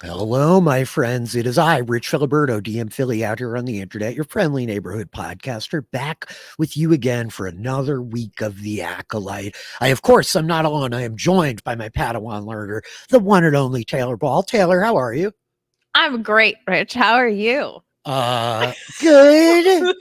Hello, my friends. It is I, Rich Filiberto, DM Philly, out here on the internet, your friendly neighborhood podcaster, back with you again for another week of The Acolyte. Of course, I'm not alone. I am joined by my Padawan learner, the one and only Taylor Ball. Taylor, how are you? I'm great, Rich. How are you? Good.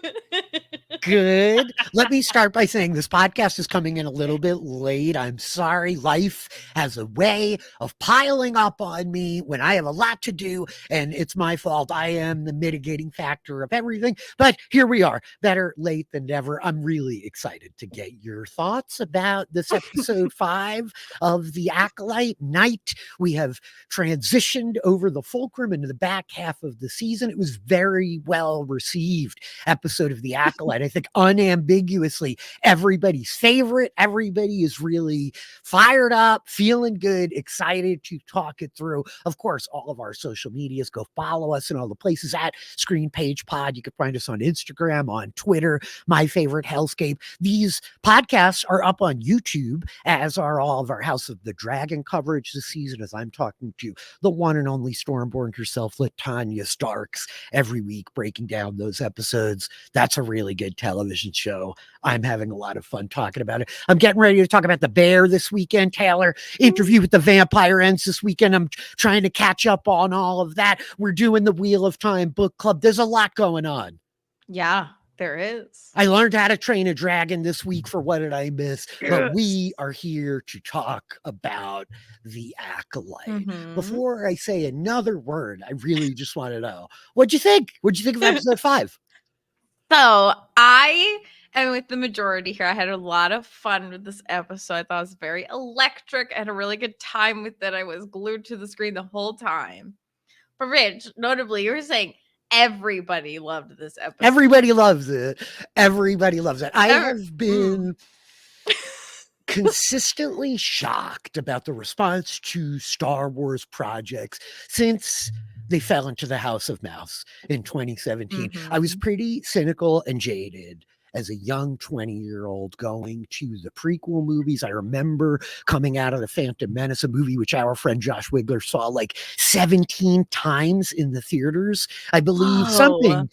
Good. Let me start by saying this podcast is coming in a little bit late. I'm sorry. Life has a way of piling up on me when I have a lot to do, and it's my fault. I am the mitigating factor of everything. But here we are. Better late than never. I'm really excited to get your thoughts about this episode 5 of The Acolyte Night. We have transitioned over the fulcrum into the back half of the season. It was very well received episode of The Acolyte. I think unambiguously everybody's favorite. Everybody is really fired up, feeling good, excited to talk it through. Of course, all of our social medias, go follow us in all the places at Screen Page Pod. You can find us on Instagram, on Twitter, My Favorite Hellscape. These podcasts are up on YouTube, as are all of our House of the Dragon coverage this season, as I'm talking to the one and only Stormborn herself, Latanya Starks, every week, breaking down those episodes. That's a really good television show. I'm having a lot of fun talking about it. I'm getting ready to talk about The Bear this weekend, Taylor. Interview with the Vampire ends this weekend. I'm trying to catch up on all of that. We're doing the Wheel of Time book club. There's a lot going on. Yeah, there is. I learned how to train a dragon this week for What Did I Miss? But we are here to talk about The Acolyte. Mhm. Before I say another word, I really just want to know, what'd you think? What'd you think of episode 5? So I am with the majority here. I had a lot of fun with this episode. I thought it was very electric. I had a really good time with it. I was glued to the screen the whole time. But Rich, notably, you were saying everybody loved this episode. Everybody loves it. Everybody loves it. I have been consistently shocked about the response to Star Wars projects since they fell into the House of Mouse in 2017. I was pretty cynical and jaded as a young 20-year-old going to the prequel movies. I remember coming out of The Phantom Menace, a movie which our friend Josh Wigler saw like 17 times in the theaters. I believe something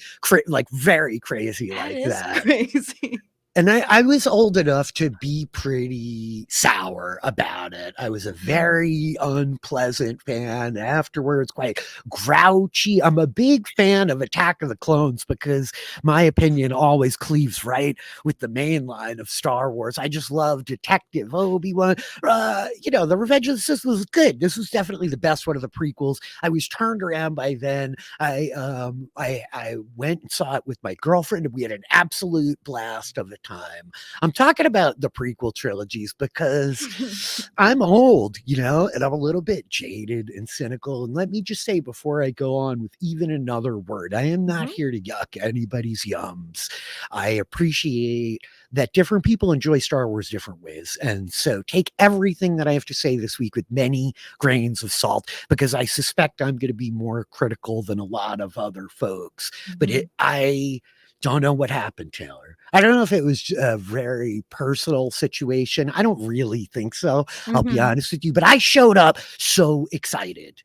like very crazy like that. Crazy. And I was old enough to be pretty sour about it. I was a very unpleasant fan afterwards, quite grouchy. I'm a big fan of Attack of the Clones because my opinion always cleaves right with the main line of Star Wars. I just love Detective Obi-Wan. The Revenge of the Sith was good. This was definitely the best one of the prequels. I was turned around by then. I went and saw it with my girlfriend, and we had an absolute blast of a time. I'm talking about the prequel trilogies because I'm old, and I'm a little bit jaded and cynical. And let me just say before I go on with even another word, I am not here to yuck anybody's yums. I appreciate that different people enjoy Star Wars different ways. And so take everything that I have to say this week with many grains of salt, because I suspect I'm going to be more critical than a lot of other folks. But I don't know what happened, Taylor. I don't know if it was a very personal situation. I don't really think so. I'll be honest with you. But I showed up so excited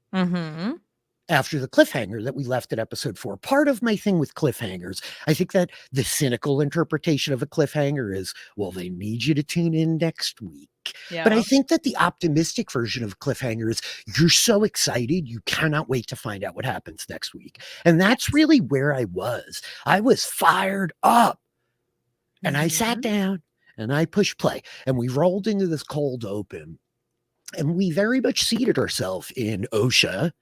after the cliffhanger that we left at episode 4. Part of my thing with cliffhangers, I think that the cynical interpretation of a cliffhanger is, well, they need you to tune in next week. Yeah. But I think that the optimistic version of a cliffhanger is you're so excited, you cannot wait to find out what happens next week. And that's really where I was. I was fired up. And I sat down and I pushed play, and we rolled into this cold open, and we very much seated ourselves in Osha,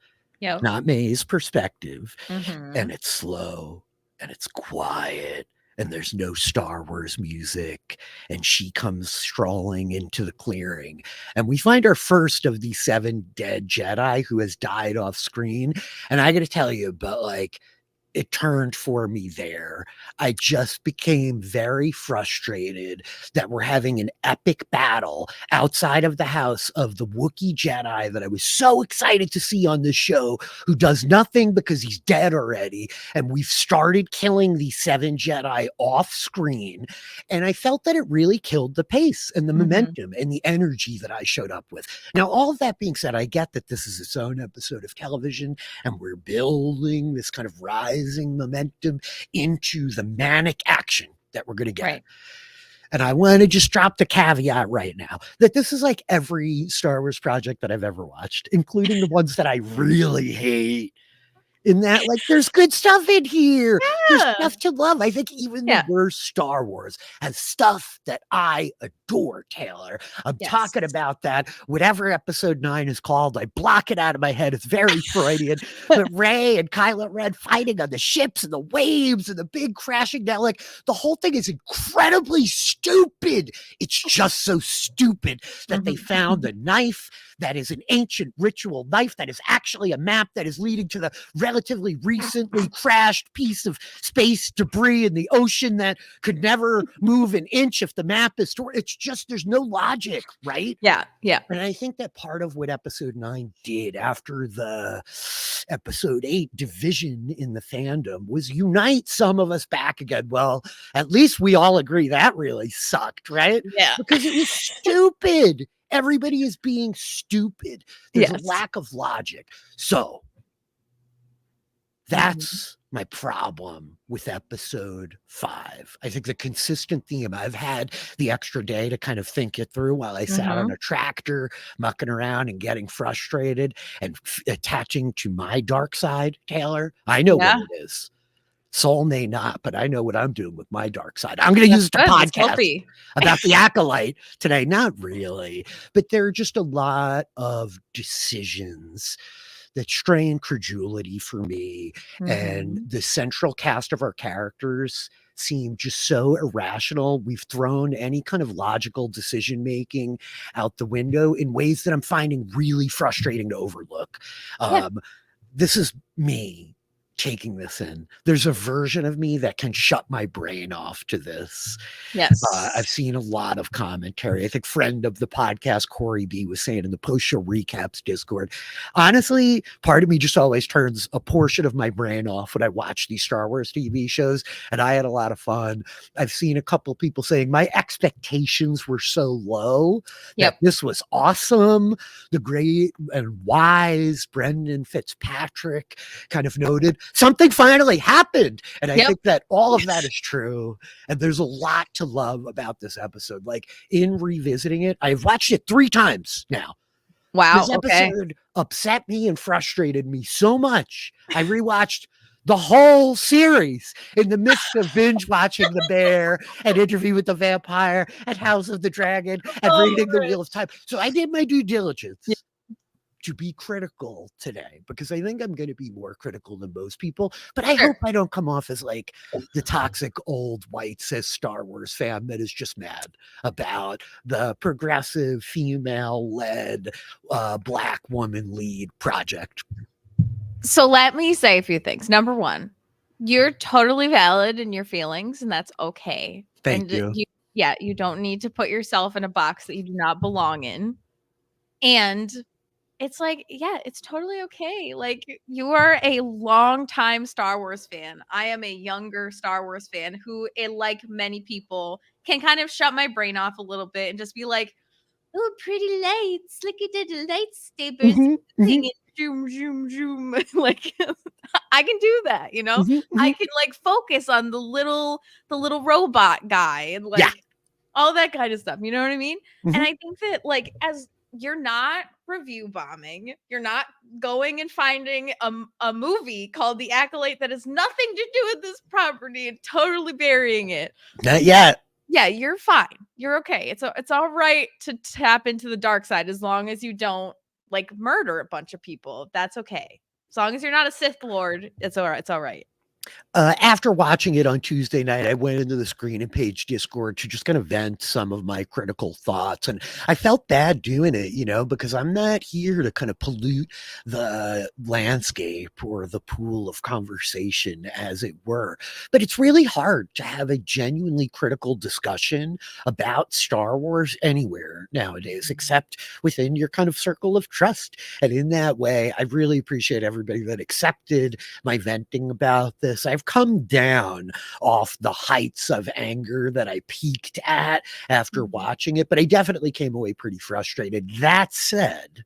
not May's perspective. And it's slow and it's quiet and there's no Star Wars music. And she comes strolling into the clearing. And we find our first of the 7 dead Jedi who has died off screen. And I got to tell you, but like, it turned for me there. I just became very frustrated that we're having an epic battle outside of the house of the Wookiee Jedi that I was so excited to see on this show, who does nothing because he's dead already. And we've started killing these 7 Jedi off screen. And I felt that it really killed the pace and the momentum and the energy that I showed up with. Now, all of that being said, I get that this is its own episode of television and we're building this kind of rising momentum into the manic action that we're going to get. Right. And I want to just drop the caveat right now that this is like every Star Wars project that I've ever watched, including the ones that I really hate. In that, like, there's good stuff in here. There's Yeah. stuff to love. I think even the worst Star Wars has stuff that I adore, Taylor. I'm talking about that. Whatever episode 9 is called, I block it out of my head. It's very Freudian. But Rey and Kylo Ren fighting on the ships and the waves and the big crashing down. Like, the whole thing is incredibly stupid. It's just so stupid that they found the knife that is an ancient ritual knife that is actually a map that is leading to the relatively recently crashed piece of space debris in the ocean that could never move an inch if the map is stored. It's just, there's no logic, right? Yeah. And I think that part of what episode 9 did after the episode 8 division in the fandom was unite some of us back again. Well, at least we all agree that really sucked, right? Yeah. Because it was stupid. Everybody is being stupid. There's a lack of logic. So that's my problem with episode 5. I think the consistent theme, I've had the extra day to kind of think it through while I sat on a tractor, mucking around and getting frustrated and attaching to my dark side, Taylor. I know what it is. Soul may not, but I know what I'm doing with my dark side. I'm going to use it to podcast about the Acolyte today. Not really, but there are just a lot of decisions that strain credulity for me. And the central cast of our characters seem just so irrational. We've thrown any kind of logical decision making out the window in ways that I'm finding really frustrating to overlook. This is me taking this in. There's a version of me that can shut my brain off to this. Yes. I've seen a lot of commentary. I think friend of the podcast, Corey B, was saying in the post-show recaps Discord, honestly, part of me just always turns a portion of my brain off when I watch these Star Wars TV shows, and I had a lot of fun. I've seen a couple of people saying my expectations were so low that this was awesome. The great and wise Brendan Fitzpatrick kind of noted, something finally happened. And I think that all of that is true. And there's a lot to love about this episode. Like, in revisiting it, I've watched it 3 times now. Wow. This episode upset me and frustrated me so much. I rewatched the whole series in the midst of binge watching The Bear and Interview with the Vampire and House of the Dragon and reading The Wheel of Time. So I did my due diligence to be critical today, because I think I'm going to be more critical than most people, but I hope I don't come off as like the toxic old white cis Star Wars fan that is just mad about the progressive female led Black woman lead project. So let me say a few things. Number 1, you're totally valid in your feelings, and that's okay. Thank you. You don't need to put yourself in a box that you do not belong in. And it's like, it's totally okay. Like, you are a longtime Star Wars fan. I am a younger Star Wars fan who, like many people, can kind of shut my brain off a little bit and just be like, oh, pretty lights. Look at the lightsabers. Zoom, zoom, zoom. Like, I can do that, you know? I can like focus on the little robot guy and like all that kind of stuff. You know what I mean? And I think that, like, as you're not review bombing, you're not going and finding a movie called The Acolyte that has nothing to do with this property and totally burying it. Not yet. Yeah, you're fine. You're okay. It's all right to tap into the dark side as long as you don't like murder a bunch of people. That's okay. As long as you're not a Sith Lord, it's all right. It's all right. After watching it on Tuesday night, I went into the Screen and Page Discord to just kind of vent some of my critical thoughts. And I felt bad doing it, because I'm not here to kind of pollute the landscape or the pool of conversation, as it were. But it's really hard to have a genuinely critical discussion about Star Wars anywhere nowadays, except within your kind of circle of trust. And in that way, I really appreciate everybody that accepted my venting about this. I've come down off the heights of anger that I peaked at after watching it, but I definitely came away pretty frustrated. That said,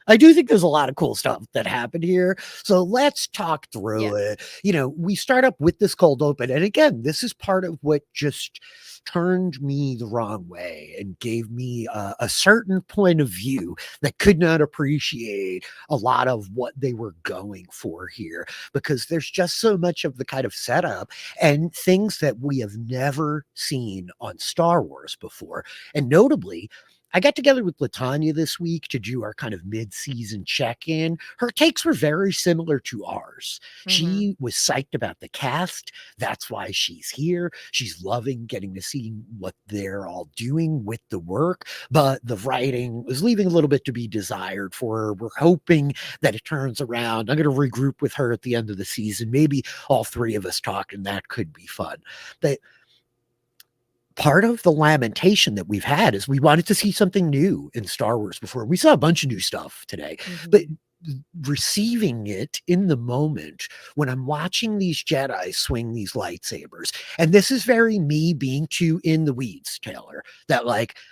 I do think there's a lot of cool stuff that happened here. So let's talk through it. We start up with this cold open. And again, this is part of what just turned me the wrong way and gave me a certain point of view that could not appreciate a lot of what they were going for here, because there's just so much of the kind of setup and things that we have never seen on Star Wars before. And notably, I got together with Latanya this week to do our kind of mid-season check-in. Her takes were very similar to ours. She was psyched about the cast. That's why she's here. She's loving getting to see what they're all doing with the work, but the writing was leaving a little bit to be desired for her. We're hoping that it turns around. I'm going to regroup with her at the end of the season. Maybe all three of us talk, and that could be fun. But part of the lamentation that we've had is we wanted to see something new in Star Wars before. We saw a bunch of new stuff today, but receiving it in the moment when I'm watching these Jedi swing these lightsabers, and this is very me being too in the weeds, Taylor, that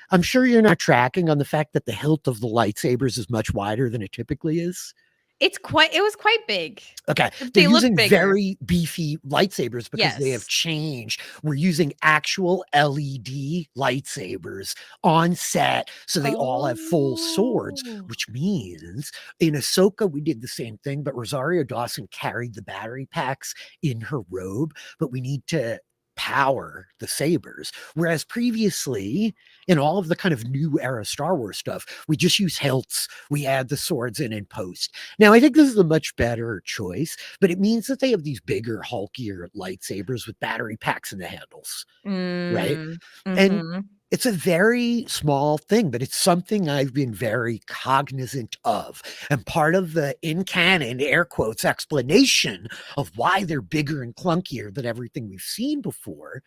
I'm sure you're not tracking on the fact that the hilt of the lightsabers is much wider than it typically is. It was quite big. Okay. They They're look using bigger. very beefy lightsabers because they have Yes. changed. We're using actual LED lightsabers on set. So they all have full swords, which means in Ahsoka, we did the same thing, but Rosario Dawson carried the battery packs in her robe, but we need to power the sabers. Whereas previously, in all of the kind of new era Star Wars stuff, we just use hilts. We add the swords in post. Now, I think this is a much better choice, but it means that they have these bigger, hulkier lightsabers with battery packs in the handles, right? And it's a very small thing, but it's something I've been very cognizant of. And part of the in canon, air quotes, explanation of why they're bigger and clunkier than everything we've seen before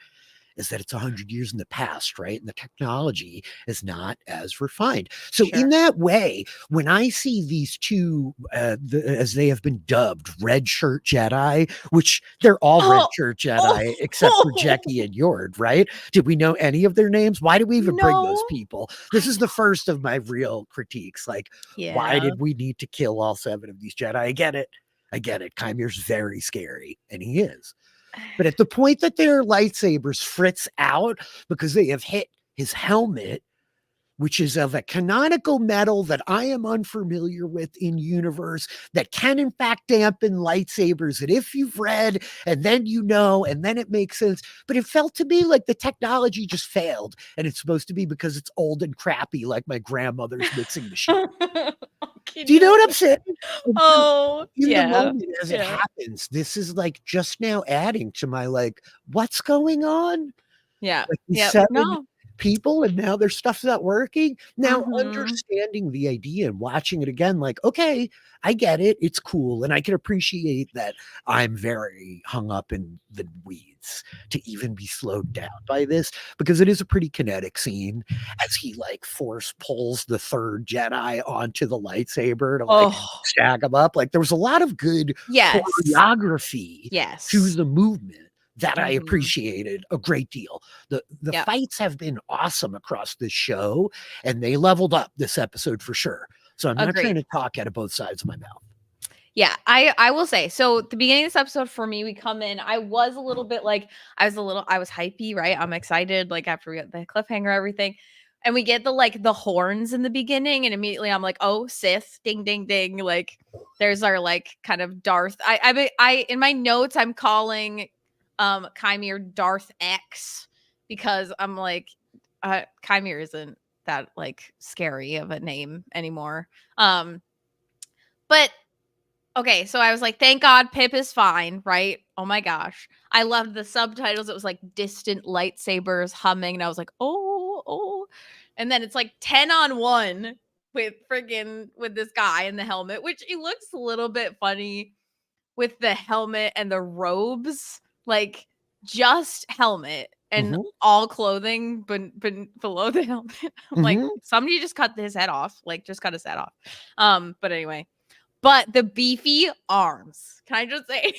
is that it's 100 years in the past, right? And the technology is not as refined. So in that way, when I see these two, as they have been dubbed, red shirt Jedi, which they're all red shirt Jedi except for Jecki and Yord, right? Did we know any of their names? Why did we even bring those people? This is the first of my real critiques. Why did we need to kill all 7 of these Jedi? I get it. Kymir's very scary, and he is. But at the point that their lightsabers fritz out because they have hit his helmet, which is of a canonical metal that I am unfamiliar with in universe, that can in fact dampen lightsabers. And if you've read, and then and then it makes sense. But it felt to me like the technology just failed. And it's supposed to be because it's old and crappy, like my grandmother's mixing machine. Do you know what I'm saying? In the moment as it happens, this is just now adding to my what's going on? These 7 people, and now their stuff's not working. Now, understanding the idea and watching it again, okay, I get it. It's cool. And I can appreciate that I'm very hung up in the weeds to even be slowed down by this, because it is a pretty kinetic scene as he force pulls the 3rd Jedi onto the lightsaber to stack them up. There was a lot of good choreography to the movement that I appreciated a great deal. The fights have been awesome across this show, and they leveled up this episode for sure. So I'm not trying to talk out of both sides of my mouth. Yeah, I will say, so the beginning of this episode for me, we come in, I was a little bit I was hypey, right? I'm excited, after we got the cliffhanger, everything. And we get the horns in the beginning, and immediately I'm like, oh, Sith, ding, ding, ding. There's our kind of Darth. I in my notes, I'm calling Chimere Darth X, because I'm Chimere isn't that scary of a name anymore. But Okay, so I was like, thank God Pip is fine, right? Oh my gosh. I loved the subtitles. It was like distant lightsabers humming, and I was like, oh, oh. And then it's like 10 on 1 with this guy in the helmet, which he looks a little bit funny with the helmet and the robes, like just helmet and Mhm, all clothing but below the helmet. I'm like, mhm. somebody just cut his head off, like just cut his head off. But anyway, but the beefy arms. Can I just say,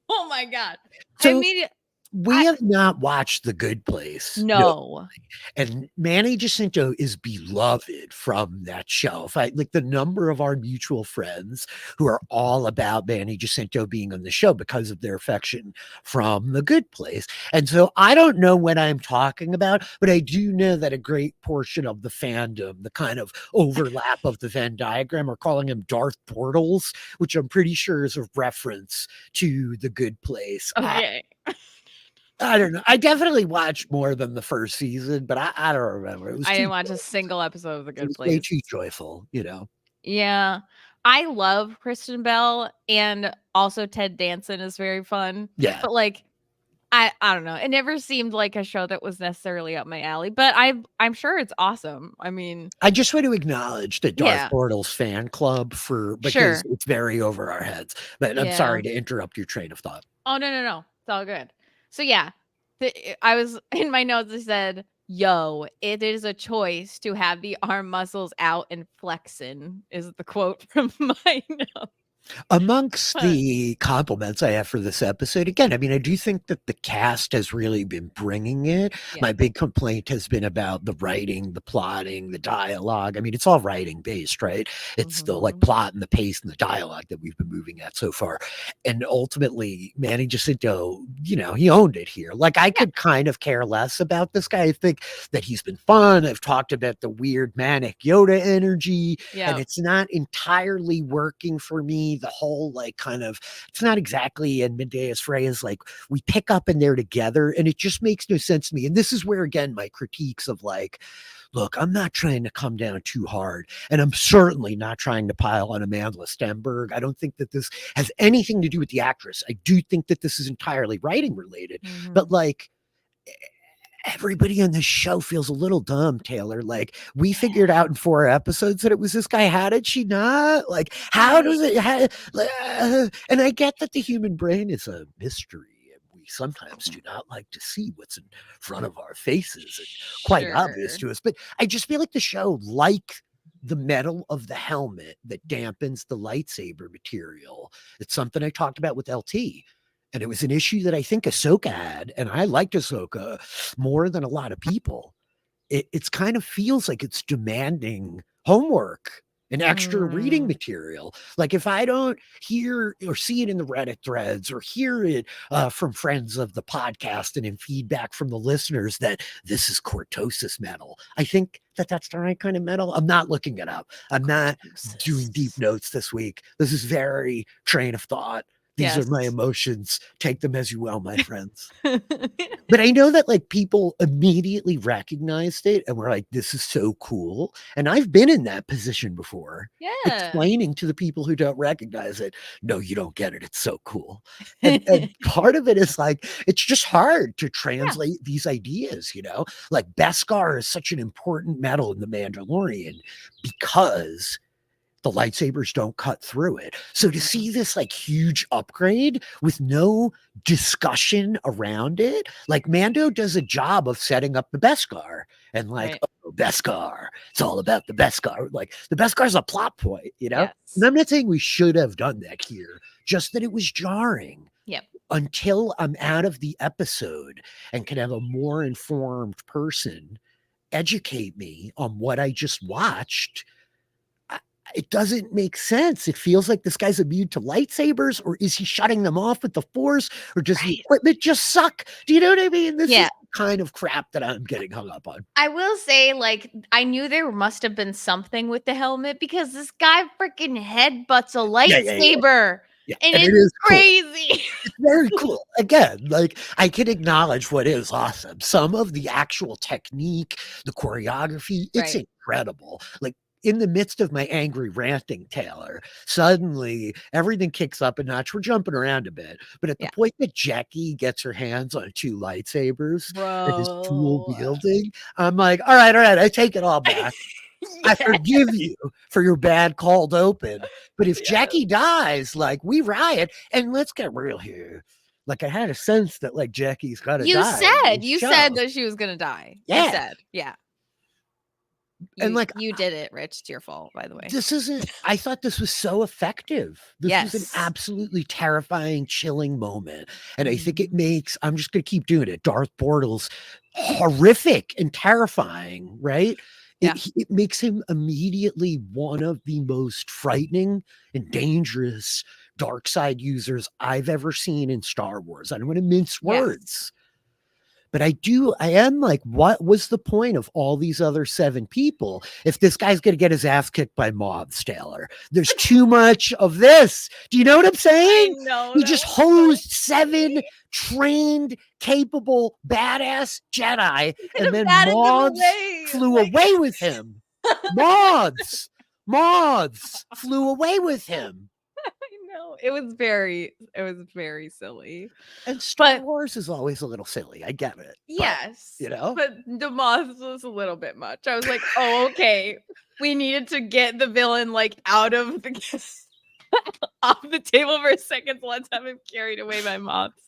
oh my god. I So, mean, we I have not watched The Good Place. No. no. And Manny Jacinto is beloved from that show. If I like the number of our mutual friends who are all about Manny Jacinto being on the show because of their affection from The Good Place. And so I don't know what I'm talking about, but I do know that a great portion of the fandom, the kind of overlap of the Venn diagram, are calling him Darth Portals, which I'm pretty sure is a reference to The Good Place. Okay. I don't know. I definitely watched more than the first season, but I don't remember. It was I too didn't watch a single episode of The it Good was way Place. too joyful, you know? Yeah. I love Kristen Bell, and also Ted Danson is very fun. Yeah. But like I don't know. It never seemed like a show that was necessarily up my alley, but I'm sure it's awesome. I mean, I just want to acknowledge the Darth yeah. Portals fan club for because Sure. it's very over our heads. But I'm Yeah. sorry to interrupt your train of thought. Oh, no, no, no. It's all good. So, yeah, I was in my notes, I said, "Yo, it is a choice to have the arm muscles out and flexing," is the quote from my note. Amongst But the compliments I have for this episode, again, I mean, I do think that the cast has really been bringing it. yeah. My big complaint has been about the writing, the plotting, the dialogue. I mean, it's all writing based, right? It's the like Mhm. plot and the pace and the dialogue that we've been moving at so far. And ultimately, Manny Jacinto, you know, he owned it here. Like, I Yeah. could kind of care less about this guy. I think that he's been fun. I've talked about the weird manic Yoda energy, and Yeah. it's not entirely working for me. The whole like kind of it's not exactly in Medea's phrase like we pick up and they're together, and it just makes no sense to me. And this is where again my critiques of like, look, I'm not trying to come down too hard, and I'm certainly not trying to pile on Amandla Stenberg. I don't think that this has anything to do with the actress. I do think that this is entirely writing related, but Mhm. like everybody on this show feels a little dumb, Taylor. Like we figured out in 4 episodes that it was this guy. How did she not? Like, how I does it? And I get that the human brain is a mystery. And we sometimes do not like to see what's in front of our faces and quite obvious sure. to us. But I just feel like the show, like the metal of the helmet that dampens the lightsaber material. It's something I talked about with LT. And it was an issue that I think Ahsoka had, and I liked Ahsoka more than a lot of people. It's kind of feels like it's demanding homework and extra reading Mm. material. Like if I don't hear or see it in the Reddit threads or hear it from friends of the podcast and in feedback from the listeners that this is cortosis metal, I think that that's the right kind of metal. I'm not looking it up. I'm not doing deep Cortosis. notes this week. This is very train of thought. These are my Yes. emotions. Take them as you will, my friends. But I know that like people immediately recognized it and were like, this is so cool. And I've been in that position before, Yeah. explaining to the people who don't recognize it, no, you don't get it. It's so cool. And part of it is like, it's just hard to Yeah. translate these ideas, you know? Like Beskar is such an important metal in the Mandalorian because the lightsabers don't cut through it. So to Mhm. see this like huge upgrade with no discussion around it, like Mando does a job of setting up the Beskar and like, Right. oh, Beskar, it's all about the Beskar. Like the Beskar's a plot point, you know? And Yes. I'm not saying we should have done that here, just that it was jarring Yep. until I'm out of the episode and can have a more informed person educate me on what I just watched. It doesn't make sense. It feels like this guy's immune to lightsabers, or is he shutting them off with the force, or does the Right. equipment just suck? Do you know what I mean? This is Yeah. the kind of crap that I'm getting hung up on. I will say, like, I knew there must have been something with the helmet because this guy freaking headbutts a Yeah. lightsaber, Yeah. and And it it's is cool. crazy. It's very cool. Again, like I can acknowledge what is awesome. Some of the actual technique, the choreography, it's Right. incredible. Like in the midst of my angry ranting, Taylor, suddenly everything kicks up a notch. We're jumping around a bit, but at the Yeah. point that Jackie gets her hands on 2 lightsabers and is dual Bro. wielding, I'm like, all right, I take it all back. I Yeah. forgive you for your bad cold open. But if Yes. Jackie dies, like, we riot. And let's get real here. Like, I had a sense that, like, Jackie's got to You die in said this show. that she was gonna die. You Yeah. said, yeah. And, like, You did it, Rich. It's your fault, by the way. this isn't, I thought this was so effective. This was an Yes. absolutely terrifying, chilling moment. And I think it Mhm. makes, I'm just going to keep doing it, Darth Bortles horrific and terrifying, right? Yeah. It makes him immediately one of the most frightening and dangerous dark side users I've ever seen in Star Wars. I don't want to mince words. Yes. But I am like, what was the point of all these other 7 people if this guy's going to get his ass kicked by mobs, Taylor? There's too much of this. Do you know what I'm saying? I know. He that just was so hosed 7 funny. trained, capable, badass Jedi, You could and have then batted them mods away. flew away with him. Mods flew away with him. I know. It was very silly. And Star But Wars is always a little silly. I get it. yes. But, you know? But the moths was a little bit much. I was like, oh, okay. We needed to get the villain like out of the off the table for a second. So let's have him carried away by moths.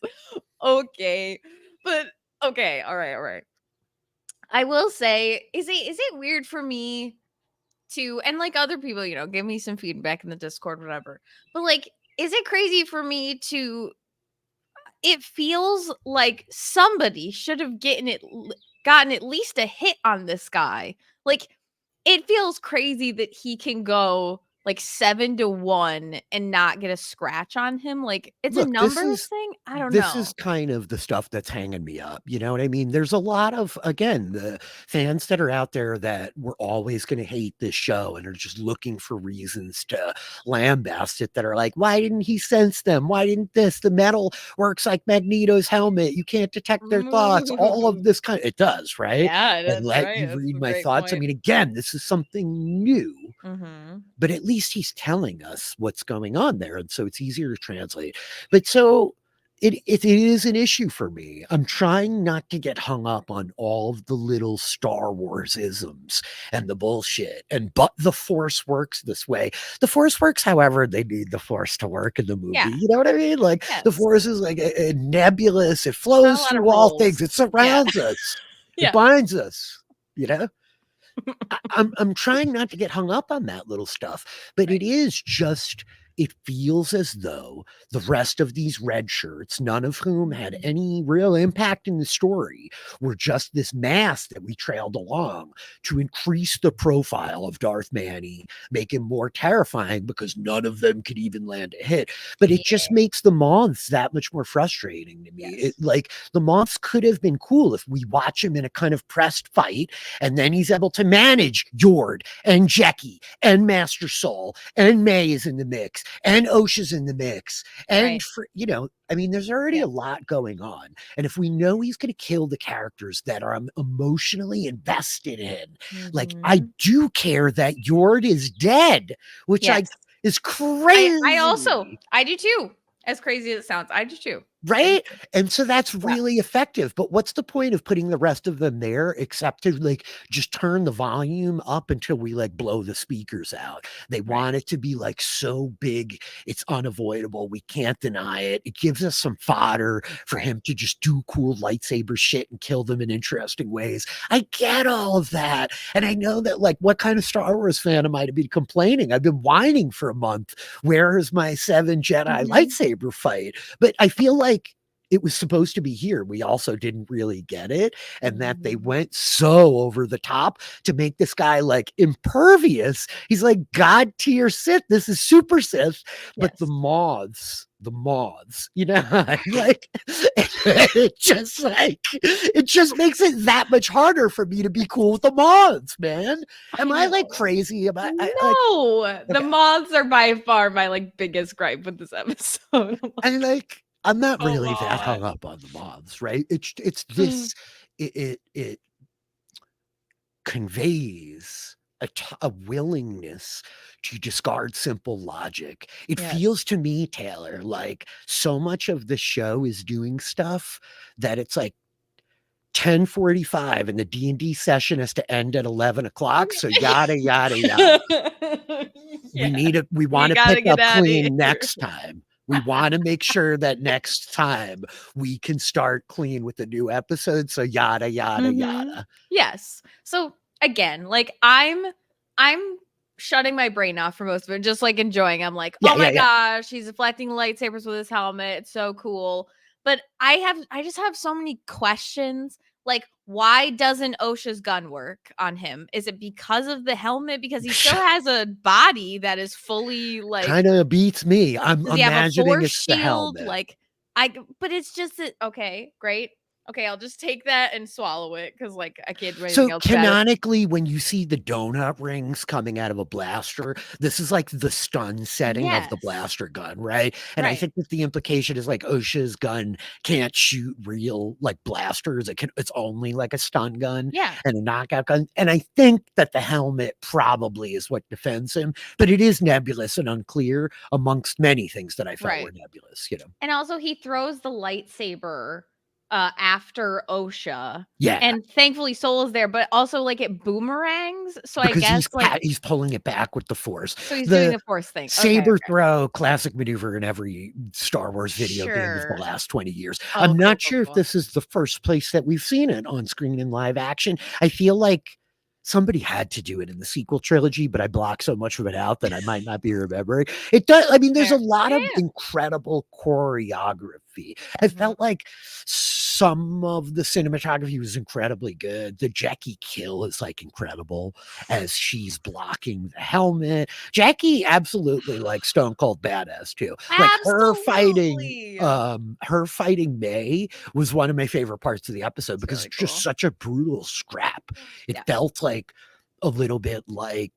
Okay. But okay, all right. I will say, is it weird for me to, and like other people, give me some feedback in the Discord, whatever. But like, is it crazy for me to, it feels like somebody should have gotten at least a hit on this guy. Like, it feels crazy that he can go like 7-1 and not get a scratch on him. Like, it's a Look, numbers thing. I don't this is know. kind of the stuff that's hanging me up. You know what I mean? There's a lot of, again, the fans that are out there that were always going to hate this show and are just looking for reasons to lambast it, that are like, why didn't he sense them? Why didn't this? The metal works like Magneto's helmet. You can't detect their thoughts. All of this kind of, it does, right? Yeah, And that's let right. you That's read a my great thoughts. I point. mean, again, this is something new. Mm-hmm. But at least he's telling us what's going on there. And so it's easier to translate. But so it is an issue for me. I'm trying not to get hung up on all of the little Star Wars isms and the bullshit. But the Force works this way. The Force works however they need the Force to work in the movie. Yeah. You know what I mean? Like the Yes. Force is like a nebulous, it Not a flows lot of through all rules. things, it surrounds us, it Yeah. binds us, you know? I'm trying not to get hung up on that little stuff, but it is just, it feels as though the rest of these red shirts, none of whom had any real impact in the story, were just this mass that we trailed along to increase the profile of Darth Manny, make him more terrifying because none of them could even land a hit. But it just makes the moths that much more frustrating to me. Yes. Like the moths could have been cool if we watch him in a kind of pressed fight, and then he's able to manage Yord and Jackie and Master Soul, and May is in the mix, and Osha's in the mix. And, I mean, there's already a lot going on. And if we know he's going to kill the characters that I'm emotionally invested in, like, I do care that Yord is dead, which is crazy. I do too. As crazy as it sounds, I do too. Right? And so that's really effective. But what's the point of putting the rest of them there except to like just turn the volume up until we like blow the speakers out? They want it to be like so big, it's unavoidable. We can't deny it. It gives us some fodder for him to just do cool lightsaber shit and kill them in interesting ways. I get all of that. And I know that, like, what kind of Star Wars fan am I to be complaining? I've been whining for a month. Where is my 7 Jedi lightsaber fight? But I feel like it was supposed to be here. We also didn't really get it. And that they went so over the top to make this guy like impervious. He's like God tier Sith. This is super Sith. But the moths, like it just makes it that much harder for me to be cool with the moths, man. Am I like crazy? No, the moths are by far my like biggest gripe with this episode. And like, I'm not really that hung up on the moths, right? It's this, it conveys a willingness to discard simple logic. It Yes. feels to me, Taylor, like so much of the show is doing stuff that it's like 10:45 and the D&D session has to end at 11 o'clock. So yada, yada, yada. Yeah. We We want to gotta pick get up out of clean here. next time. We want to make sure that next time we can start clean with the new episode. So yada, yada, yada. Yes. So again, like I'm shutting my brain off for most of it, just like enjoying. I'm like, Yeah, oh my yeah, yeah. gosh, he's deflecting lightsabers with his helmet. It's so cool. But I just have so many questions. Like, why doesn't Osha's gun work on him? Is it because of the helmet? Because he still has a body that is fully like. Kind of beats me. I'm Does he have a imagining force it's the shield? helmet. Like, but it's just that. Okay, great. Okay, I'll just take that and swallow it because, like, I can't do anything So else about it. canonically, when you see the donut rings coming out of a blaster, this is like the stun setting of the Yes. blaster gun, right? And I Right. think that the implication is like Osha's gun can't shoot real like blasters. It's only like a stun gun Yeah. and a knockout gun. And I think that the helmet probably is what defends him, but it is nebulous and unclear amongst many things that I felt were Right. nebulous, you know. And also, he throws the lightsaber after Osha. Yeah. And thankfully, Soul is there, but also, like, it boomerangs. So Because I guess, like, he's pulling it back with the force. so he's doing The the force thing. saber Okay. throw, classic maneuver in every Star Wars video game of the Sure. last 20 years. Oh, I'm cool, not cool, sure if cool. this is the first place that we've seen it on screen in live action. I feel like somebody had to do it in the sequel trilogy, but I blocked so much of it out that I might not be remembering. It does. I mean, there's a Fair. lot of Yeah. incredible choreography. I felt like some of the cinematography was incredibly good. The Jackie kill is like incredible as she's blocking the helmet. Jackie absolutely like stone cold badass too. Like Absolutely. her fighting May was one of my favorite parts of the episode It's because really it's just cool. such a brutal scrap. It Yeah. felt like a little bit like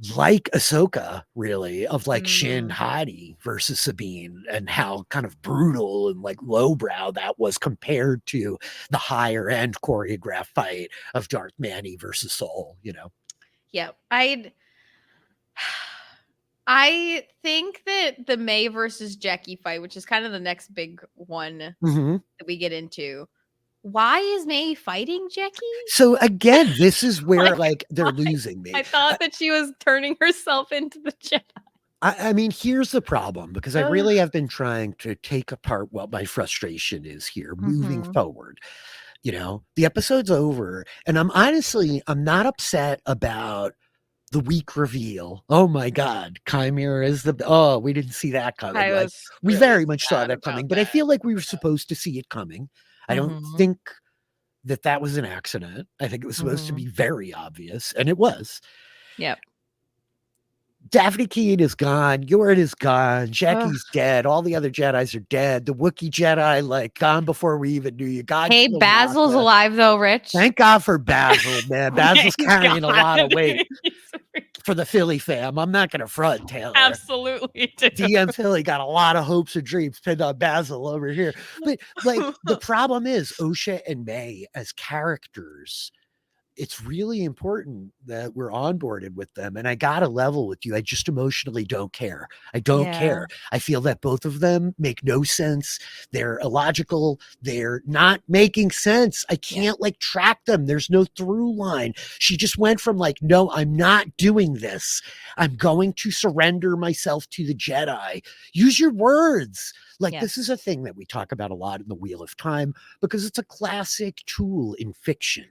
Ahsoka, really, of like Shin Hati versus Sabine, and how kind of brutal and like lowbrow that was compared to the higher end choreographed fight of Darth Manny versus Soul, you know? Yeah. I think that the May versus Jackie fight, which is kind of the next big one that we get into. Why is May fighting Jackie? So again, this is where Like, they're why? losing me. I thought that she was turning herself into the Jedi. I mean, here's the problem because I really have been trying to take apart what my frustration is here moving forward. You know, the episode's over, and I'm not upset about the week reveal. Oh my God, Chimera is we didn't see that coming. I Like, was we really very much saw sad that about coming, but I that. feel like we were supposed to see it coming. I don't think that was an accident. I think it was supposed to be very obvious, and it was. Yep. Dafne Keen is gone. Yorin is gone. Jackie's dead. All the other Jedis are dead. The Wookiee Jedi, like, gone before we even knew you. God Hey, killed Basil's Naka. alive though, Rich. Thank God for Basil, man. Basil's Thank carrying a lot of God. weight for the Philly fam. I'm not going to front, Taylor. Absolutely. DM Philly got a lot of hopes and dreams pinned on Basil over here. But, like, the problem is Osha and May as characters, it's really important that we're onboarded with them. And I got to level with you. I just emotionally don't care. I don't care. I feel that both of them make no sense. They're illogical. They're not making sense. I can't like track them. There's no through line. She just went from like, no, I'm not doing this. I'm going to surrender myself to the Jedi. Use your words. Like, this is a thing that we talk about a lot in the Wheel of Time because it's a classic tool in fiction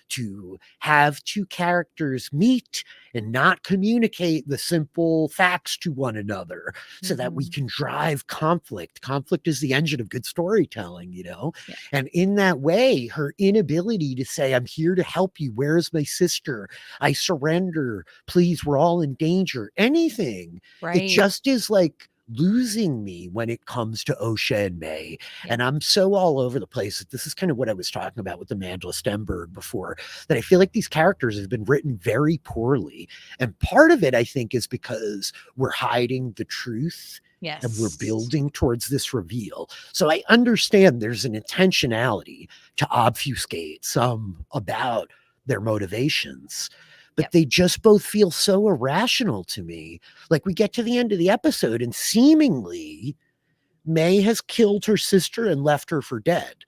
to have two characters meet and not communicate the simple facts to one another so that we can drive conflict. Conflict is the engine of good storytelling, you know? Yeah. And in that way, her inability to say, I'm here to help you. Where's my sister? I surrender. Please, we're all in danger. Anything. Right. It just is like losing me when it comes to Osha and May. And I'm so all over the place. This is kind of what I was talking about with Amandla Stenberg before, that I feel like these characters have been written very poorly. And part of it, I think, is because we're hiding the truth. Yes. And we're building towards this reveal. So I understand there's an intentionality to obfuscate some about their motivations. But Yep. they just both feel so irrational to me. Like we get to the end of the episode and seemingly May has killed her sister and left her for dead.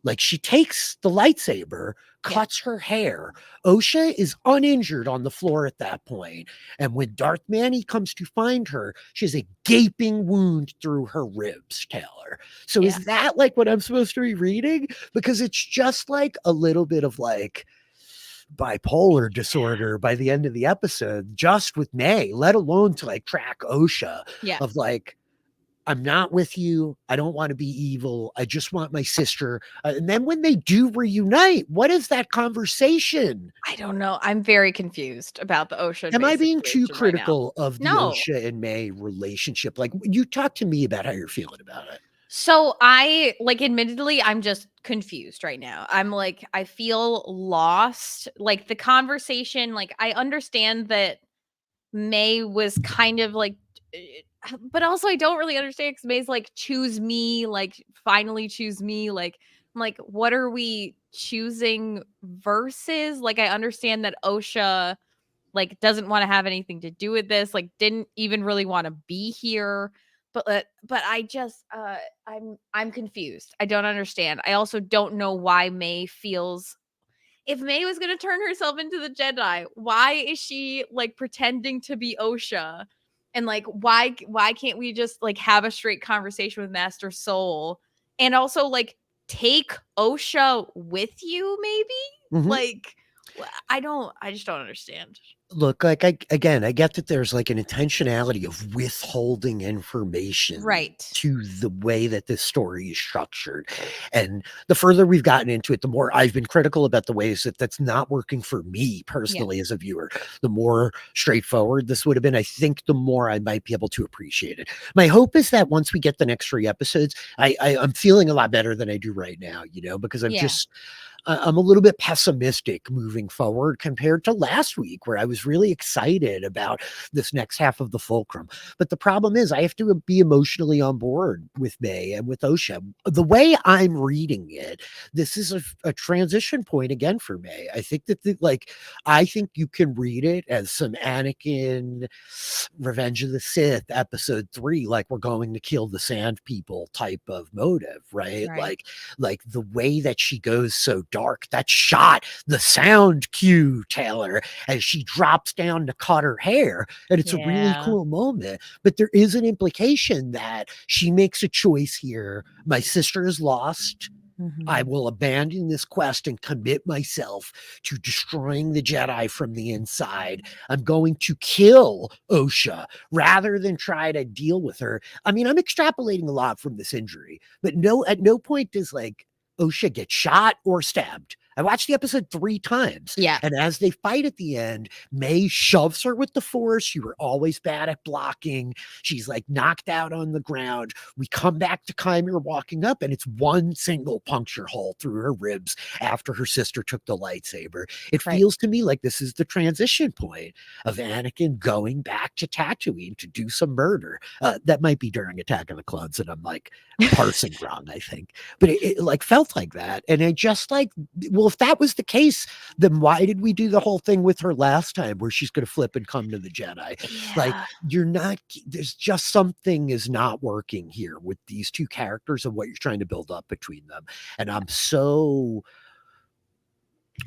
Like she takes the lightsaber, cuts her hair. Osha is uninjured on the floor at that point. And when Darth Manny comes to find her, she has a gaping wound through her ribs, Taylor. So Yeah. is that like what I'm supposed to be reading? Because it's just like a little bit of like bipolar disorder by the end of the episode, just with May, let alone to like track Osha Yeah. of like, I'm not with you. I don't want to be evil. I just want my sister. And then when they do reunite, what is that conversation? I don't know. I'm very confused about the Osha Am May I being too situation right now. critical of the No. Osha and May relationship? Like, you talk to me about how you're feeling about it. So I like admittedly I'm just confused right now. I'm like I feel lost. Like the conversation like I understand that May was kind of like but also I don't really understand cuz May's like choose me, like finally choose me, like I'm like what are we choosing versus? Like I understand that Osha like doesn't want to have anything to do with this, like didn't even really want to be here. But I just I'm confused. I don't understand. I also don't know why May feels if May was going to turn herself into the Jedi, why is she like pretending to be Osha? And like why can't we just like have a straight conversation with Master Soul and also like take Osha with you maybe? Mhm. Like I just don't understand. Look, like I get that there's like an intentionality of withholding information Right. to the way that this story is structured. And the further we've gotten into it, the more I've been critical about the ways that that's not working for me Yeah. personally as a viewer. The more straightforward this would have been, I think the more I might be able to appreciate it. My hope is that once we get the next 3 episodes, I'm feeling a lot better than I do right now, because Yeah. I'm a little bit pessimistic moving forward compared to last week, where I was really excited about this next half of the fulcrum. But the problem is, I have to be emotionally on board with May and with Osha. The way I'm reading it, this is a transition point again for May. I think that, I think you can read it as some Anakin Revenge of the Sith episode 3, like we're going to kill the Sand People type of motive, right? Right. Like the way that she goes so dark, that shot, the sound cue, Taylor, as she drops down to cut her hair. And it's a really Yeah. cool moment. But there is an implication that she makes a choice here. My sister is lost. I Mhm. will abandon this quest and commit myself to destroying the Jedi from the inside. I'm going to kill Osha rather than try to deal with her. I mean, I'm extrapolating a lot from this injury, but at no point does like Osha get shot or stabbed. I watched the episode 3 times. Yeah. And as they fight at the end, May shoves her with the force. You were always bad at blocking. She's like knocked out on the ground. We come back to Chimera walking up, and it's one single puncture hole through her ribs after her sister took the lightsaber. It Right. feels to me like this is the transition point of Anakin going back to Tatooine to do some murder. That might be during Attack of the Clones, and I'm like parsing wrong, I think. But it like felt like that. And I just like, well, if that was the case, then why did we do the whole thing with her last time where she's going to flip and come to the Jedi? Like, Yeah. you're not, there's just something is not working here with these two characters and what you're trying to build up between them. And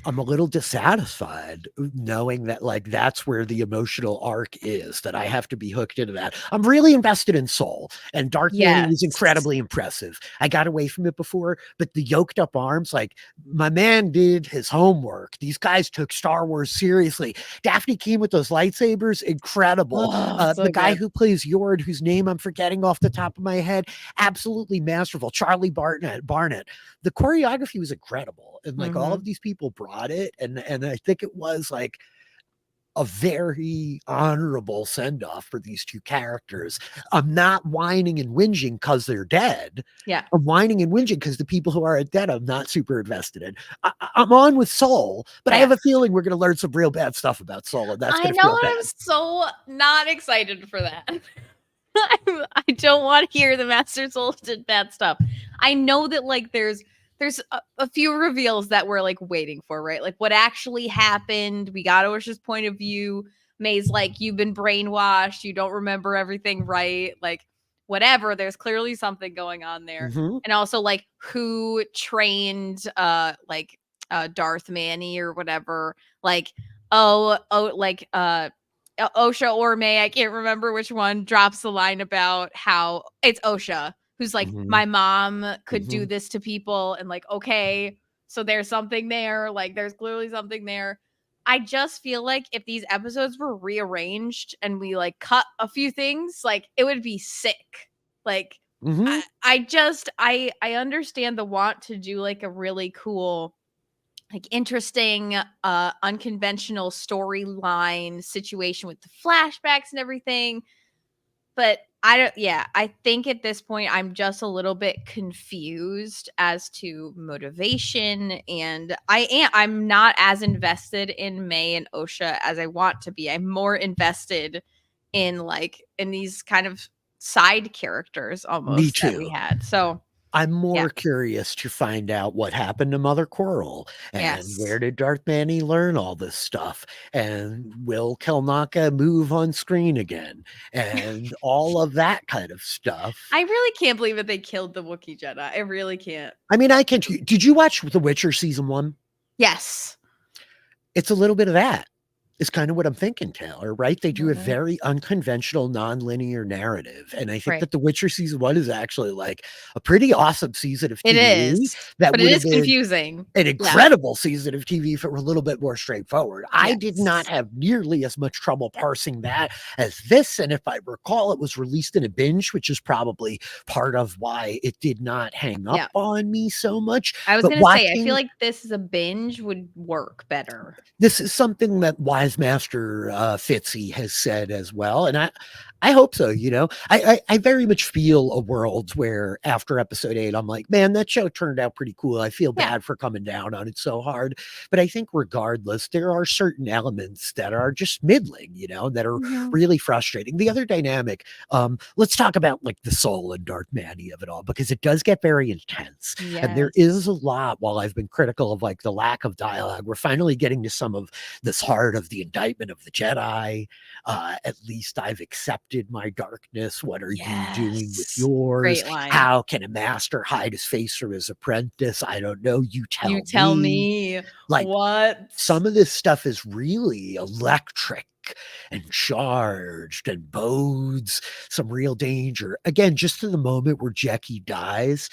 I'm a little dissatisfied knowing that like that's where the emotional arc is, that I have to be hooked into that. I'm really invested in Soul, and Darth Manny was Yes. incredibly impressive. I got away from it before, but the yoked up arms, like my man did his homework. These guys took Star Wars seriously. Dafne Keen with those lightsabers, incredible. Oh, so The guy good. who plays Yord, whose name I'm forgetting off the top of my head, absolutely masterful. Charlie Barnett. The choreography was incredible, and like all Mhm. of these people brought it, and I think it was like a very honorable send off for these two characters. I'm not whining and whinging because they're dead. Yeah. I'm whining and whinging because the people who are dead, I'm not super invested in. I'm on with Soul, but I Yeah. have a feeling we're going to learn some real bad stuff about Soul, and that's I going to know feel bad. I'm so not excited for that. I don't want to hear the Master Soul did bad stuff. I know that like there's there's a few reveals that we're like waiting for, right? Like what actually happened. We got Osha's point of view. May's like, you've been brainwashed. You don't remember everything right. Like whatever. There's clearly something going on there. Mm-hmm. And also like who trained Darth Manny or whatever. Like, Osha or May, I can't remember which one, drops the line about how it's Osha who's like, Mm-hmm. my mom could Mm-hmm. do this to people, and like, okay, so there's something there. Like, there's clearly something there. I just feel like if these episodes were rearranged and we like cut a few things, like it would be sick. Like, Mm-hmm. I understand the want to do like a really cool, like interesting unconventional storyline situation with the flashbacks and everything, but I think at this point I'm just a little bit confused as to motivation, and I'm not as invested in May and Osha as I want to be. I'm more invested in these kind of side characters Me almost that we too. had. So, I'm yeah. more curious to find out what happened to Mother Coral and Yes. where did Darth Manny learn all this stuff, and will Kelnaka move on screen again, and all of that kind of stuff. I really can't believe that they killed the Wookiee Jedi. I really can't. I mean, I can. Did you watch The Witcher season 1? Yes. It's a little bit of that. Is kind of what I'm thinking, Taylor, right? They do a Mhm. very unconventional, non-linear narrative. And I think Right. that The Witcher season 1 is actually like a pretty awesome season of It TV is, that but it would have is been confusing. an Yeah. incredible season of TV if it were a little bit more straightforward. I did not Yes. have nearly as much trouble parsing that as this. And if I recall, it was released in a binge, which is probably part of why it did not hang up Yeah. on me so much. I was But gonna say, I feel watching like this is a binge would work better. this is something that Wise Master Fitzy has said as well, and I hope so. You know, I very much feel a world where after episode 8, I'm like, man, that show turned out pretty cool. I feel Yeah. bad for coming down on it so hard, but I think regardless, there are certain elements that are just middling. You know, that are Mhm. really frustrating. The other dynamic, let's talk about like the soul and Darth Manny of it all, because it does get very intense, and there is Yes. a lot. While I've been critical of like the lack of dialogue, we're finally getting to some of this heart of the indictment of the Jedi. At least I've accepted my darkness. What are you doing with Yes. yours? Great line. How can a master hide his face from his apprentice? I don't know. You You tell tell me. me. Like, What? some of this stuff is really electric and charged and bodes some real danger. Again, just to the moment where Jackie dies,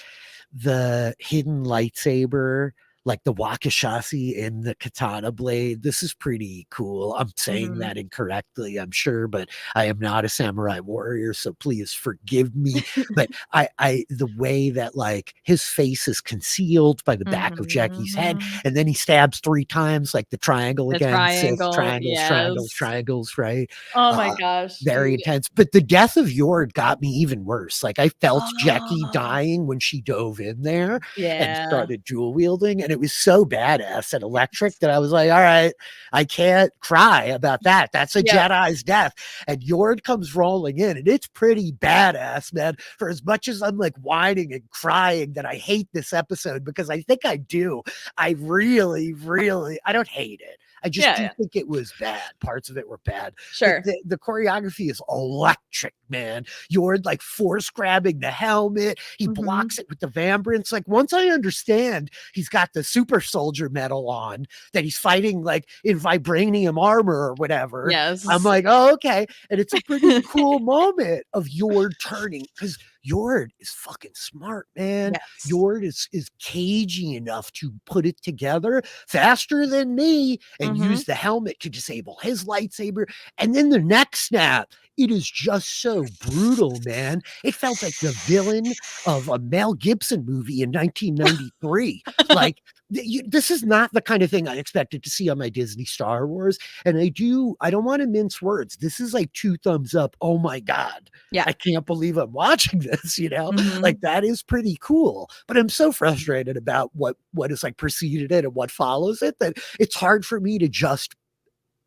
the hidden lightsaber, like the Wakashashi in the katana blade. This is pretty cool. I'm saying Mhm. that incorrectly, I'm sure, but I am not a samurai warrior, so please forgive me. But the way that like his face is concealed by the back of Jackie's head, Mhm. and then he stabs 3 times, like the triangle The again, Sith triangle, triangles, triangles, yes. triangles, right? Oh my Uh, gosh, very dude. intense. But the death of Yord got me even worse. Like I felt Jackie Oh, dying when she dove in there and yeah. started dual wielding, and it was so badass and electric that I was like, all right, I can't cry about that. That's a Yep. Jedi's death. And Yord comes rolling in, and it's pretty badass, man. For as much as I'm like whining and crying that I hate this episode, because I think I do, I really, really, I don't hate it. I just Yeah, do yeah. think it was bad. Parts of it were bad. But Sure. the choreography is electric, man. You're like force grabbing the helmet. He blocks Mhm. it with the Vambrance. Like, once I understand he's got the super soldier medal on, that he's fighting like in vibranium armor or whatever, I'm Yes. like, oh, okay. And it's a pretty cool moment of Yord turning, because Yord is fucking smart, man. Yes. Yord is cagey enough to put it together faster than me and Mhm. use the helmet to disable his lightsaber. And then the neck snap, it is just so brutal, man. It felt like the villain of a Mel Gibson movie in 1993. Like, this is not the kind of thing I expected to see on my Disney Star Wars. And I don't want to mince words. This is like 2 thumbs up. Oh my God. Yeah. I can't believe I'm watching this, like Mhm. that is pretty cool. But I'm so frustrated about what is like preceded it and what follows it, that it's hard for me to just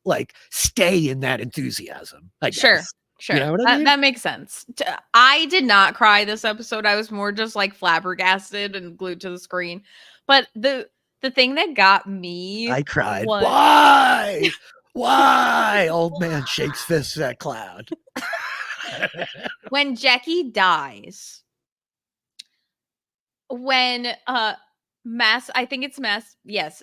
like stay in that enthusiasm, I Sure. guess. Sure. You know what I mean? That makes sense. I did not cry this episode. I was more just like flabbergasted and glued to the screen. But the thing that got me I cried. was Why? Why? Old man shakes fists at cloud. when Jackie dies. When I think it's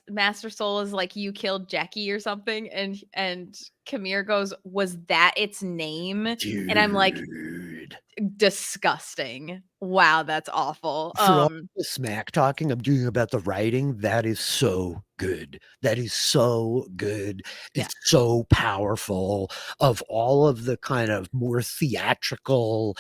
Master Soul is like, you killed Jackie or something, and Kamir goes, was that its name? Dude. And I'm like, disgusting. Wow, that's awful. For all the smack talking I'm doing about the writing, that is so good. That is so good. It's so powerful. Of all of the kind of more theatrical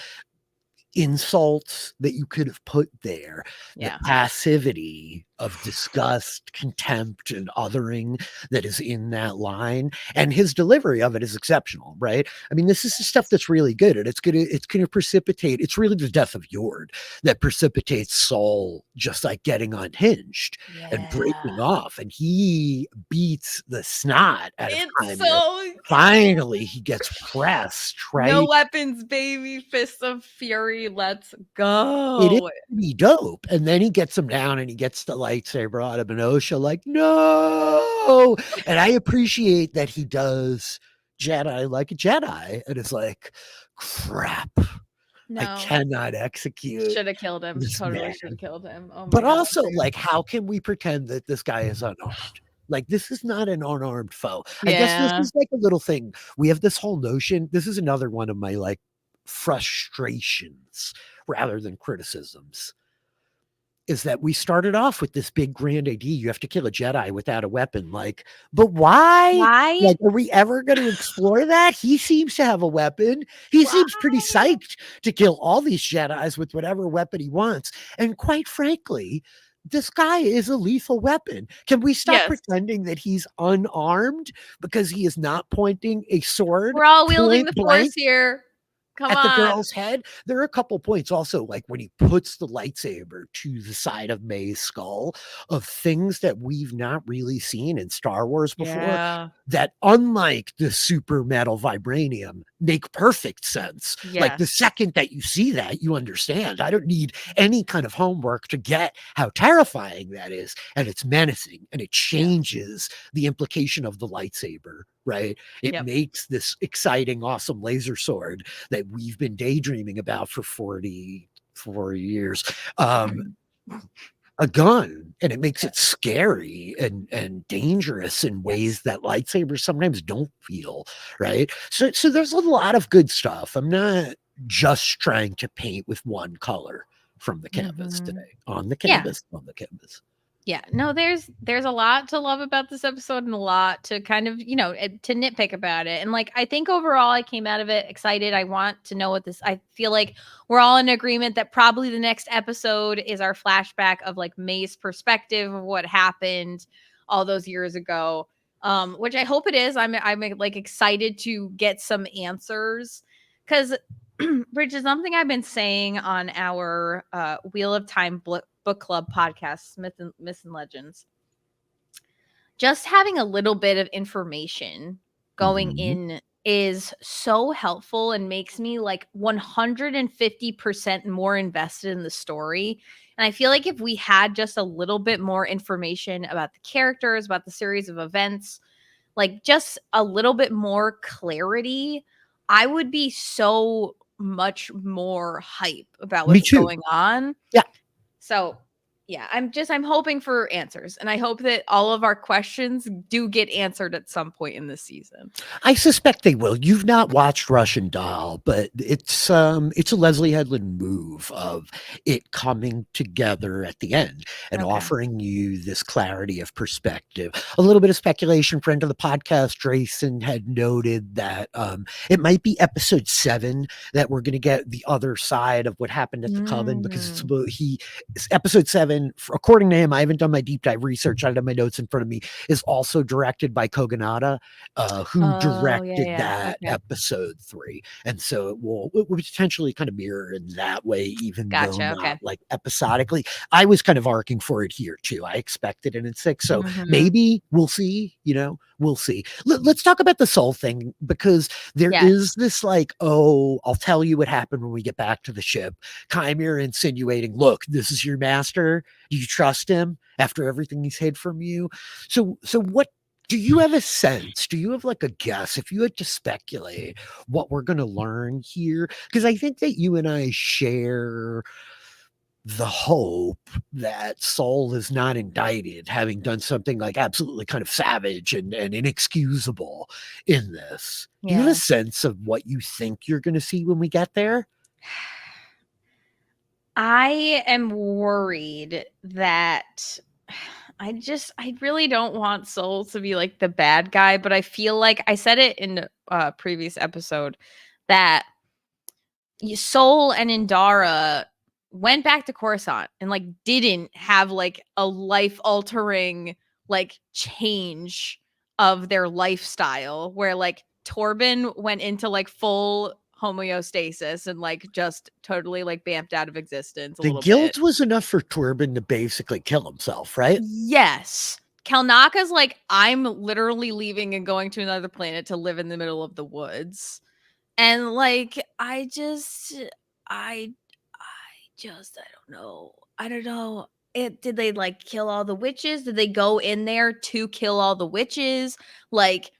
insults that you could have put there, the passivity of disgust, contempt, and othering that is in that line, and his delivery of it is exceptional, right? I mean, this is the stuff that's really good, and it's gonna precipitate. It's really the death of Yord that precipitates Saul just like getting unhinged and breaking off, and he beats the snot out of Heimler. So finally he gets pressed, right? No weapons, baby. Fist of Fury. Let's go. It is pretty dope. And then he gets him down and he gets the lightsaber out of Enocha, like, no. And I appreciate that he does Jedi like a Jedi. And it's like, crap. No. I cannot execute. Should have killed him. Totally should have killed him. Oh my but God. Also, like, how can we pretend that this guy is unarmed? Like, this is not an unarmed foe. I guess this is like a little thing. We have this whole notion. This is another one of my like frustrations rather than criticisms, is that we started off with this big grand idea. You have to kill a Jedi without a weapon. Like, but why? Like, are we ever going to explore that? He seems to have a weapon. He seems pretty psyched to kill all these Jedis with whatever weapon he wants. And quite frankly, this guy is a lethal weapon. Can we stop pretending that he's unarmed because he is not pointing a sword? We're all wielding the Force here. Come at the girl's head. There are a couple points also, like when he puts the lightsaber to the side of May's skull, of things that we've not really seen in Star Wars before, that unlike the super metal vibranium, make perfect sense. Like the second that you see that, you understand. I don't need any kind of homework to get how terrifying that is. And it's menacing, and it changes the implication of the lightsaber. Right? It makes this exciting, awesome laser sword that we've been daydreaming about for 44 years. A gun, and it makes it scary and dangerous in ways that lightsabers sometimes don't feel, right? So there's a lot of good stuff. I'm not just trying to paint with one color from the canvas today. On the canvas. Yeah, no, there's a lot to love about this episode and a lot to kind of, to nitpick about it. And like, I think overall I came out of it excited. I want to know I feel like we're all in agreement that probably the next episode is our flashback of like May's perspective of what happened all those years ago. Which I hope it is. I'm like excited to get some answers, because Rich, is something I've been saying on our Wheel of Time book club podcast, Myths and Legends. Just having a little bit of information going in is so helpful and makes me like 150% more invested in the story. And I feel like if we had just a little bit more information about the characters, about the series of events, like just a little bit more clarity, I would be so much more hype about what's going on. Yeah. So yeah, I'm hoping for answers, and I hope that all of our questions do get answered at some point in this season. I suspect they will. You've not watched Russian Doll, but it's a Leslye Headland move of it coming together at the end and offering you this clarity of perspective. A little bit of speculation. Friend of the podcast, Drayson, had noted that it might be episode 7 that we're going to get the other side of what happened at the Coven, because episode 7 Standalone, according to him, I haven't done my deep dive research. I don't have my notes in front of me. Is also directed by Kogonada, who Oh, yeah, directed yeah. that Okay. episode 3, and so it will potentially kind of mirror in that way, even though Gotcha. not Okay. like episodically. I was kind of arcing for it here too. I expected it in 6, so Mhm. maybe we'll see. We'll see. Let's talk about the soul thing, because there is Yes. this like, oh, I'll tell you what happened when we get back to the ship. Chimera insinuating, look, this is your master. Do you trust him after everything he's hid from you? So what do you have a sense? Do you have like a guess, if you had to speculate, what we're going to learn here? Because I think that you and I share the hope that Saul is not indicted, having done something like absolutely kind of savage and inexcusable in this. Do you have a Yeah. sense of what you think you're going to see when we get there? I am worried that I really don't want Soul to be like the bad guy, but I feel like I said it in a previous episode that Soul and Indara went back to Coruscant and like didn't have like a life altering like change of their lifestyle, where like Torben went into like full homeostasis and like just totally like bamped out of existence a The little bit. guilt was enough for Turbin to basically kill himself, right? Yes. Kalnaka's like, I'm literally leaving and going to another planet to live in the middle of the woods. And like, I I don't know. I don't know. Did they like kill all the witches? Did they go in there to kill all the witches? Like,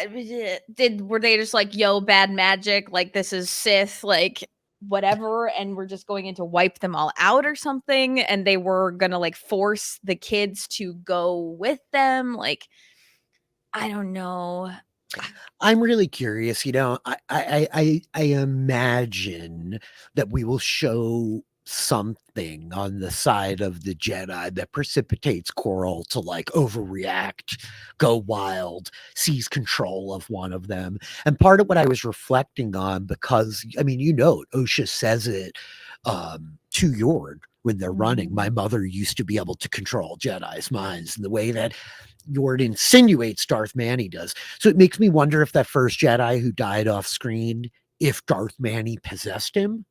were they just like, yo, bad magic? Like, this is Sith, like whatever, and we're just going in to wipe them all out or something? And they were gonna like force the kids to go with them. Like, I don't know. I'm really curious. I imagine that we will show something on the side of the Jedi that precipitates Coral to like overreact, go wild, seize control of one of them. And part of what I was reflecting on, because I mean, OSHA says it to Yord when they're running. My Mhm. mother used to be able to control Jedi's minds in the way that Yord insinuates Darth Manny does. So it makes me wonder if that first Jedi who died off screen, if Darth Manny possessed him,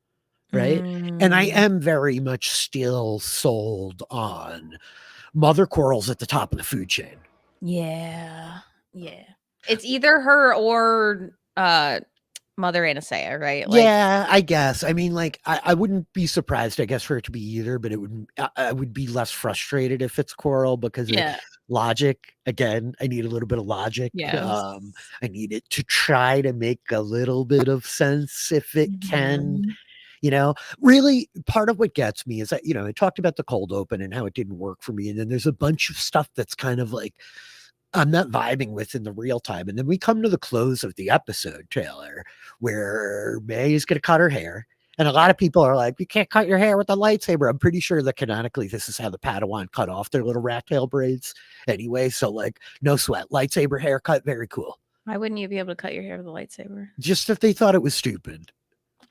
right? And I Mm. am very much still sold on Mother Coral's at the top of the food chain. Yeah. Yeah. It's either her or Mother Anastasia, right? Like, Yeah, I guess. I mean, like, I wouldn't be surprised, I guess, for it to be either, but I would be less frustrated if it's Coral, because yeah. logic, again, I need a little bit of logic. Yes. I need it to try to make a little bit of sense if it can. Mhm. Really, part of what gets me is that, I talked about the cold open and how it didn't work for me. And then there's a bunch of stuff that's kind of like, I'm not vibing with in the real time. And then we come to the close of the episode, Taylor, where May is going to cut her hair. And a lot of people are like, you can't cut your hair with a lightsaber. I'm pretty sure that canonically, this is how the Padawan cut off their little rat tail braids anyway. So, like, no sweat. Lightsaber haircut, very cool. Why wouldn't you be able to cut your hair with a lightsaber? Just if they thought it was stupid.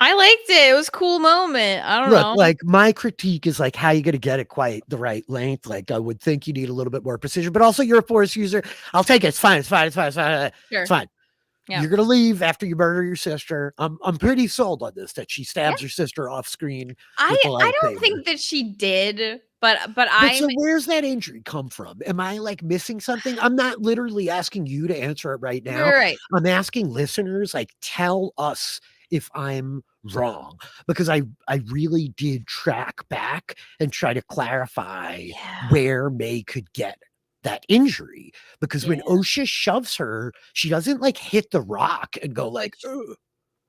I liked it. It was a cool moment. I don't Look, know. like, my critique is like, how you going to get it quite the right length? Like, I would think you need a little bit more precision, but also you're a Force user. I'll take it. It's fine. It's fine. It's fine. It's fine. Sure. It's fine. Yeah. You're gonna leave after you murder your sister. I'm pretty sold on this, that she stabs Yeah. her sister off screen I with the I don't lightsaber. think that she did, but But I'm so where's that injury come from? Am I like missing something? I'm not literally asking you to answer it right now. right. I'm asking listeners, like, tell us if I'm wrong, because I really did track back and try to clarify Yeah. where May could get that injury, because when Yeah. OSHA shoves her, she doesn't like hit the rock and go like, "Ugh."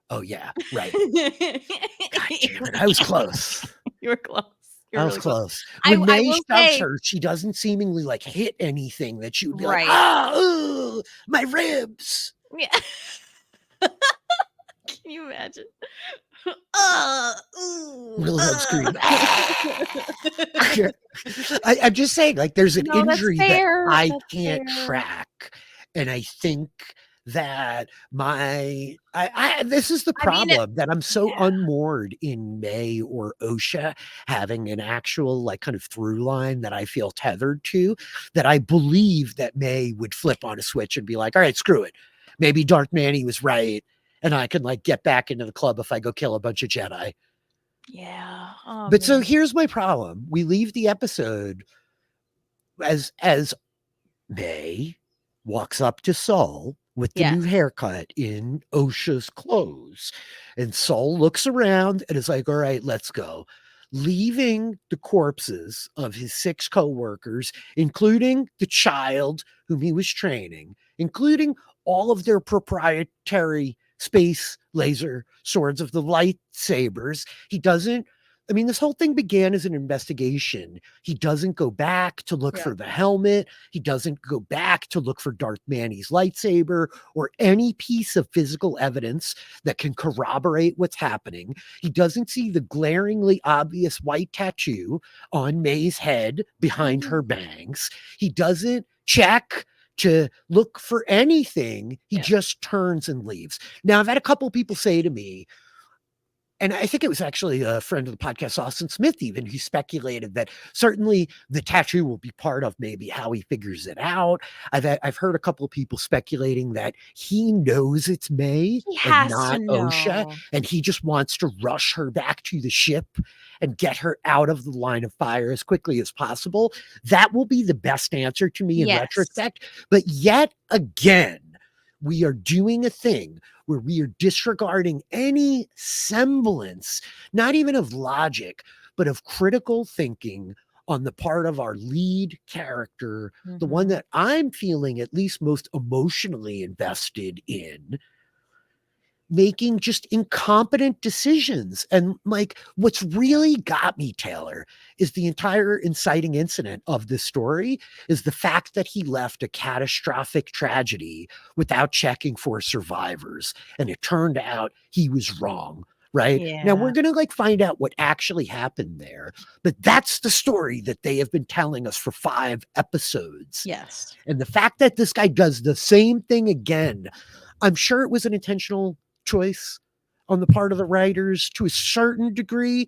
Oh yeah, right. God damn it, I was close. You were close. You I were was really close. close. I When I May will shoves say her, she doesn't seemingly like hit anything that she would be like, right. ah, my ribs. Yeah. Can you imagine? Wilhelm scream. I'm just saying, like, there's an No, that's injury that fair. I That's can't fair. track. And I think that this is the I mean, problem, that I'm so yeah. unmoored in May or Osha having an actual like kind of through line that I feel tethered to, that I believe that May would flip on a switch and be like, all right, screw it. Maybe Dark Manny was right. And I can like get back into the club if I go kill a bunch of Jedi. Yeah. Oh, But so man. here's my problem. We leave the episode as May walks up to Saul with the new Yes. haircut in Osha's clothes. And Saul looks around and is like, all right, let's go. Leaving the corpses of his 6 co-workers, including the child whom he was training, including all of their proprietary space laser swords of the lightsabers. He doesn't, I mean, this whole thing began as an investigation. He doesn't go back to look Yeah. for the helmet. He doesn't go back to look for Darth Manny's lightsaber or any piece of physical evidence that can corroborate what's happening. He doesn't see the glaringly obvious white tattoo on May's head behind her bangs. He doesn't check to look for anything. He Yeah. just turns and leaves. Now, I've had a couple people say to me, and I think it was actually a friend of the podcast, Austin Smith, even, who speculated that certainly the tattoo will be part of maybe how he figures it out. I've heard a couple of people speculating that he knows it's May He and has to not Osha, know. and he just wants to rush her back to the ship and get her out of the line of fire as quickly as possible. That will be the best answer to me in Yes. retrospect. But yet again, we are doing a thing where we are disregarding any semblance, not even of logic, but of critical thinking on the part of our lead character, the one that I'm feeling at least most emotionally invested in, making just incompetent decisions. And like, what's really got me, Taylor, is the entire inciting incident of this story is the fact that he left a catastrophic tragedy without checking for survivors. And it turned out he was wrong. Right now, we're Yeah. going to like find out what actually happened there. But that's the story that they have been telling us for 5 episodes. Yes. And the fact that this guy does the same thing again, I'm sure it was an intentional choice on the part of the writers to a certain degree,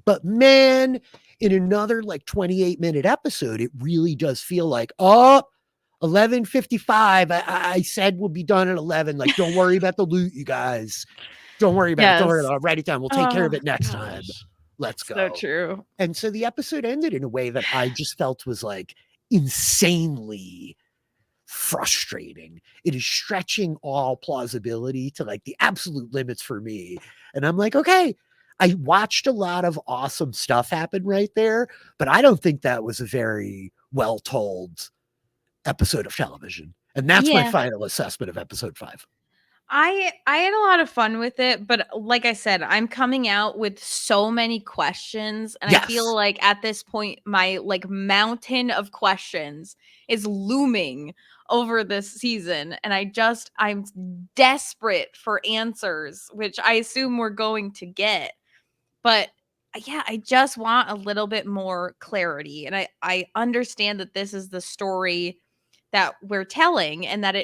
but man, in another like 28-minute episode, it really does feel like, oh, 11:55. I said we'll be done at 11. Like, don't worry about the loot, you guys. Don't worry about it. Don't worry Yes. about it. I'll write it down. We'll take care of Oh, it next time. Gosh. Let's go. so true. And so the episode ended in a way that I just felt was like insanely frustrating. It is stretching all plausibility to like the absolute limits for me. And I'm like, okay, I watched a lot of awesome stuff happen right there, but I don't think that was a very well told episode of television. And that's my Yeah. final assessment of episode 5. I had a lot of fun with it, but like I said, I'm coming out with so many questions, and I Yes. feel like at this point my like mountain of questions is looming over this season, and I'm desperate for answers, which I assume we're going to get. But yeah, I just want a little bit more clarity, and I understand that this is the story that we're telling, and that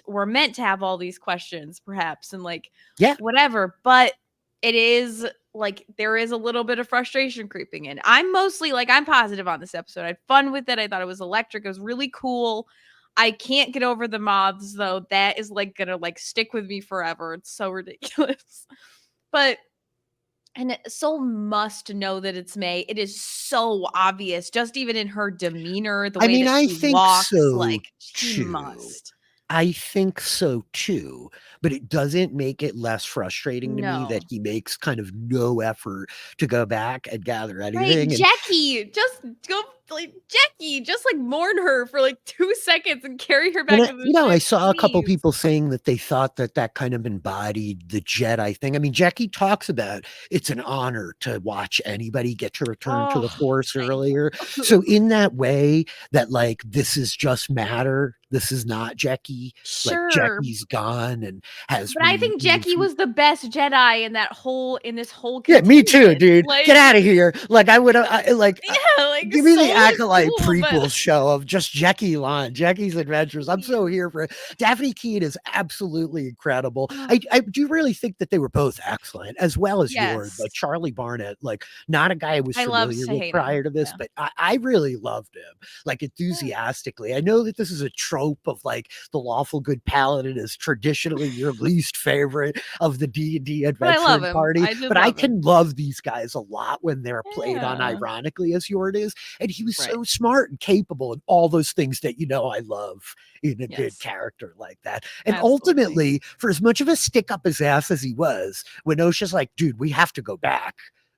we're meant to have all these questions perhaps, and like Yeah. whatever, but it is like there is a little bit of frustration creeping in. I'm mostly like, I'm positive on this episode. I had fun with it. I thought it was electric. It was really cool. I can't get over the moths though. That is like gonna like stick with me forever. It's so ridiculous. But and Soul must know that it's May. It is so obvious, just even in her demeanor, the I way mean, that I she think walks, so like she too. must. I think so too, but it doesn't make it less frustrating to me that No. he makes kind of no effort to go back and gather Right, anything. And Jackie, just go like Jackie, just like mourn her for like 2 seconds and carry her back And to the you know, I ship, saw a couple please. people saying that they thought that that kind of embodied the Jedi thing. I mean, Jackie talks about it's an honor to watch anybody get to return to the Oh, Force thank earlier. you. So in that way, that like this is just matter. This is not Jackie. Like Sure. Jackie's gone and has. But I think Jackie was the best Jedi in this whole Yeah, me too, contingent. dude. Like, Get out of here. Like I would like yeah, like give me the so Acolyte a little prequel bit. show of just Jackie's adventures. I'm so here for it. Dafne Keen is absolutely incredible. I do really think that they were both excellent, as well as Yord, Yes. but Charlie Barnett, like not a guy I was I love familiar with Shahana. prior to this, Yeah. but I really loved him, like enthusiastically. I know that this is a trope of like the lawful good paladin is traditionally your least favorite of the D&D But I love adventuring him. party, I did but I love him. can love these guys a lot when they're played on Yeah. ironically as Yord is. And he was Right. so smart and capable and all those things that I love in a good Yes. character like that. And Absolutely. ultimately, for as much of a stick up his ass as he was, when Osha's like, dude, we have to go back,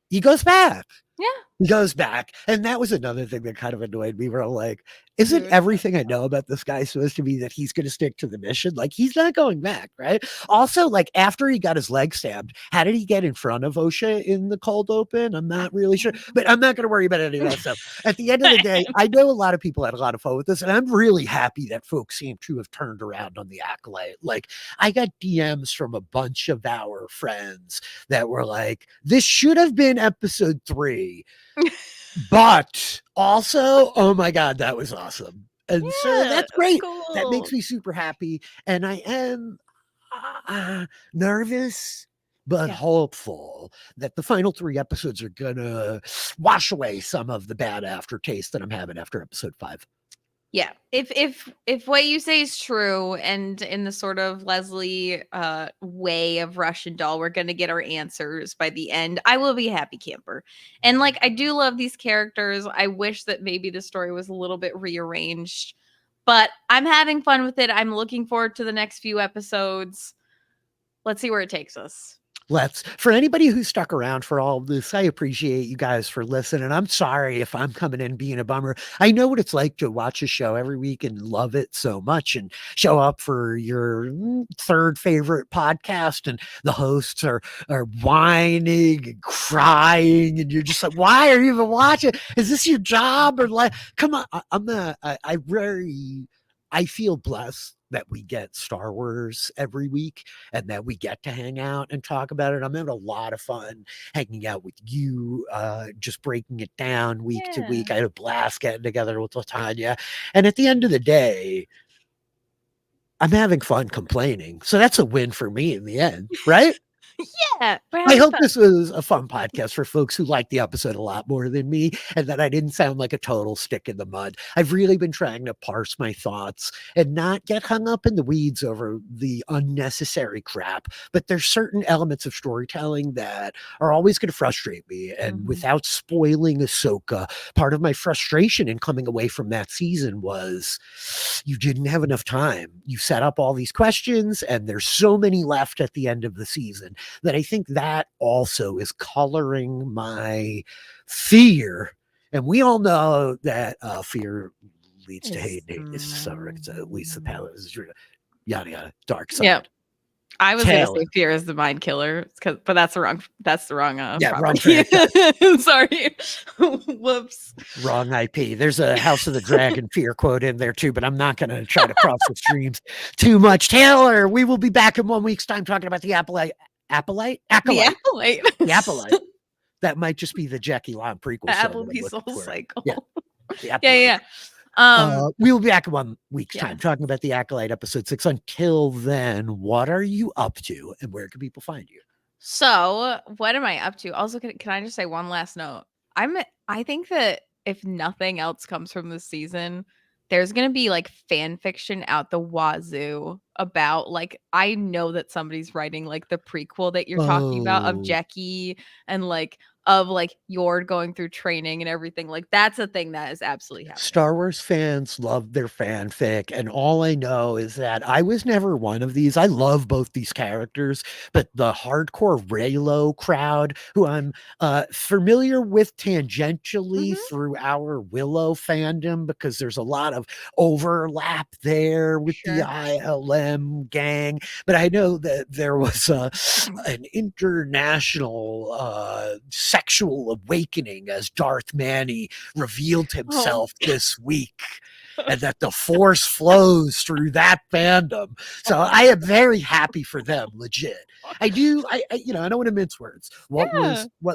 he goes back. Yeah. He goes back. And that was another thing that kind of annoyed me. Where I'm like, isn't Dude. everything I know about this guy supposed to be that he's going to stick to the mission? Like, he's not going back, right? Also, like, after he got his leg stabbed, how did he get in front of Osha in the cold open? I'm not really sure, but I'm not going to worry about any of that stuff. At the end of the day, I know a lot of people had a lot of fun with this, and I'm really happy that folks seem to have turned around on the Acolyte. Like, I got DMs from a bunch of our friends that were like, this should have been episode 3. But also, oh my God, that was awesome. And so that's great. Cool. That makes me super happy. And I am nervous, but hopeful that the final 3 episodes are going to wash away some of the bad aftertaste that I'm having after episode 5. Yeah. If what you say is true, and in the sort of Leslye way of Russian Doll, we're gonna get our answers by the end, I will be a happy camper. And like, I do love these characters. I wish that maybe the story was a little bit rearranged, but I'm having fun with it. I'm looking forward to the next few episodes. Let's see where it takes us. For anybody who stuck around for all of this, I appreciate you guys for listening. I'm sorry if I'm coming in being a bummer. I know what it's like to watch a show every week and love it so much and show up for your third favorite podcast and the hosts are whining and crying and you're just like, why are you even watching? Is this your job? Or like, come on. I feel blessed that we get Star Wars every week and that we get to hang out and talk about it. I'm having a lot of fun hanging out with you, just breaking it down week to week. I had a blast getting together with Latanya. And at the end of the day, I'm having fun complaining. So that's a win for me in the end, right? Yeah. I hope this was a fun podcast for folks who like the episode a lot more than me and that I didn't sound like a total stick in the mud. I've really been trying to parse my thoughts and not get hung up in the weeds over the unnecessary crap. But there's certain elements of storytelling that are always going to frustrate me. And without spoiling Ahsoka, part of my frustration in coming away from that season was you didn't have enough time. You set up all these questions and there's so many left at the end of the season that I think that also is coloring my fear. And we all know that fear leads to hate. Hate is summer. It's at least the palette is yada yada. Dark side. Yeah. I was going to say fear is the mind killer, but that's the wrong. Wrong. Sorry. Whoops. Wrong IP. There's a House of the Dragon fear quote in there too, but I'm not going to try to cross the streams too much. Taylor, we will be back in 1 week's time talking about the Acolyte. The Acolyte. That might just be the Jackie Lam prequel. The Applebee Soul Cycle. Yeah. We will be back in 1 week's time talking about the Acolyte episode 6. Until then, what are you up to and where can people find you? So what am I up to? Also, can I just say one last note? I think that if nothing else comes from this season, there's gonna be like fan fiction out the wazoo about, like, I know that somebody's writing like the prequel that you're talking about of Jackie and like of like Yord going through training and everything. Like, that's a thing that is absolutely happening. Star Wars fans love their fanfic, and all I know is that I was never one of these. I love both these characters, but the hardcore Reylo crowd, who I'm familiar with tangentially through our Willow fandom, because there's a lot of overlap there with the ILM gang. But I know that there was an international sexual awakening as Darth Manny revealed himself this week, and that the force flows through that fandom. So I am very happy for them, legit. I don't want to mince words. What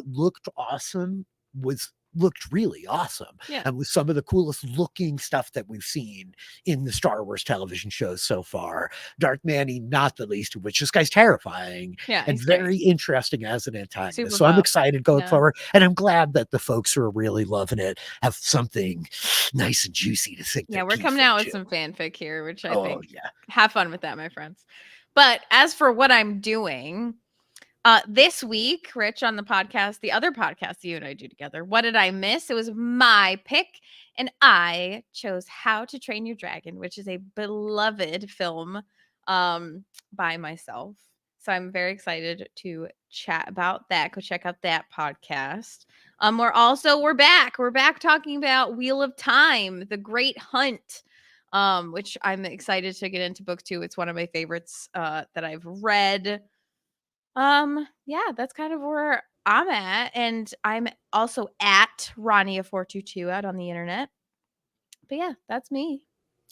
looked awesome was looked really awesome. Yeah. And with some of the coolest looking stuff that we've seen in the Star Wars television shows so far. Darth Manny, not the least of which. This guy's terrifying Yeah, and he's great. very interesting as an antagonist. Super So I'm buff. excited going Yeah. forward. And I'm glad that the folks who are really loving it have something nice and juicy to sink Yeah, their we're teeth coming out with into. some fanfic here, which I Oh, think yeah. have fun with that, my friends. But as for what I'm doing, this week, Rich, on the podcast, the other podcast you and I do together, what did I miss? It was my pick, and I chose How to Train Your Dragon, which is a beloved film by myself. So I'm very excited to chat about that. Go check out that podcast. We're back. We're back talking about Wheel of Time, The Great Hunt. Which I'm excited to get into book 2. It's one of my favorites that I've read. Yeah, that's kind of where I'm at. And I'm also at Rania422 out on the internet. But yeah, that's me.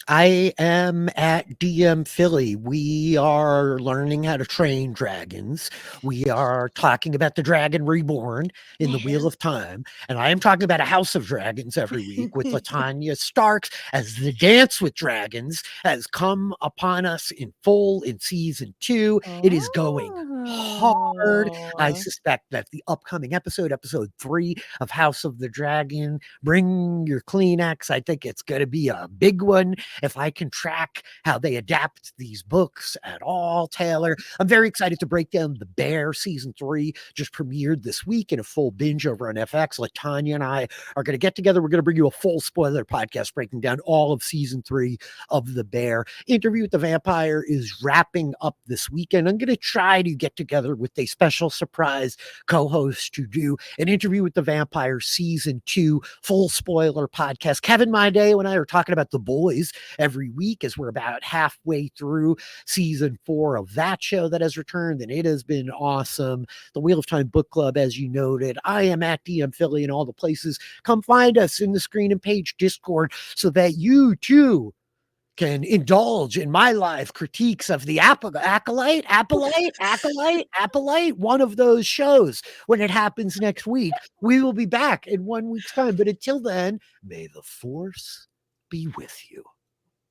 I am at DM Philly. We are learning how to train dragons. We are talking about the Dragon Reborn in the Wheel of Time. And I am talking about a House of Dragons every week with Latanya Starks as the Dance with Dragons has come upon us in full in season 2. It is going hard. I suspect that the upcoming episode 3 of House of the Dragon, bring your Kleenex. I think it's going to be a big one. If I can track how they adapt these books at all, Taylor. I'm very excited to break down The Bear season 3, just premiered this week in a full binge over on FX. Latanya and I are going to get together. We're going to bring you a full spoiler podcast breaking down all of season 3 of The Bear. Interview with the Vampire is wrapping up this weekend. I'm going to try to get together with a special surprise co-host to do an Interview with the Vampire season 2 full spoiler podcast. Kevin Myday and I are talking about The Boys every week as we're about halfway through season 4 of that show that has returned, and it has been awesome. The Wheel of Time Book Club, as you noted. I am at DM Philly in all the places. Come find us in the Screen and Page Discord so that you too can indulge in my live critiques of the Acolyte, one of those shows. When it happens next week, we will be back in 1 week's time. But until then, may the Force be with you.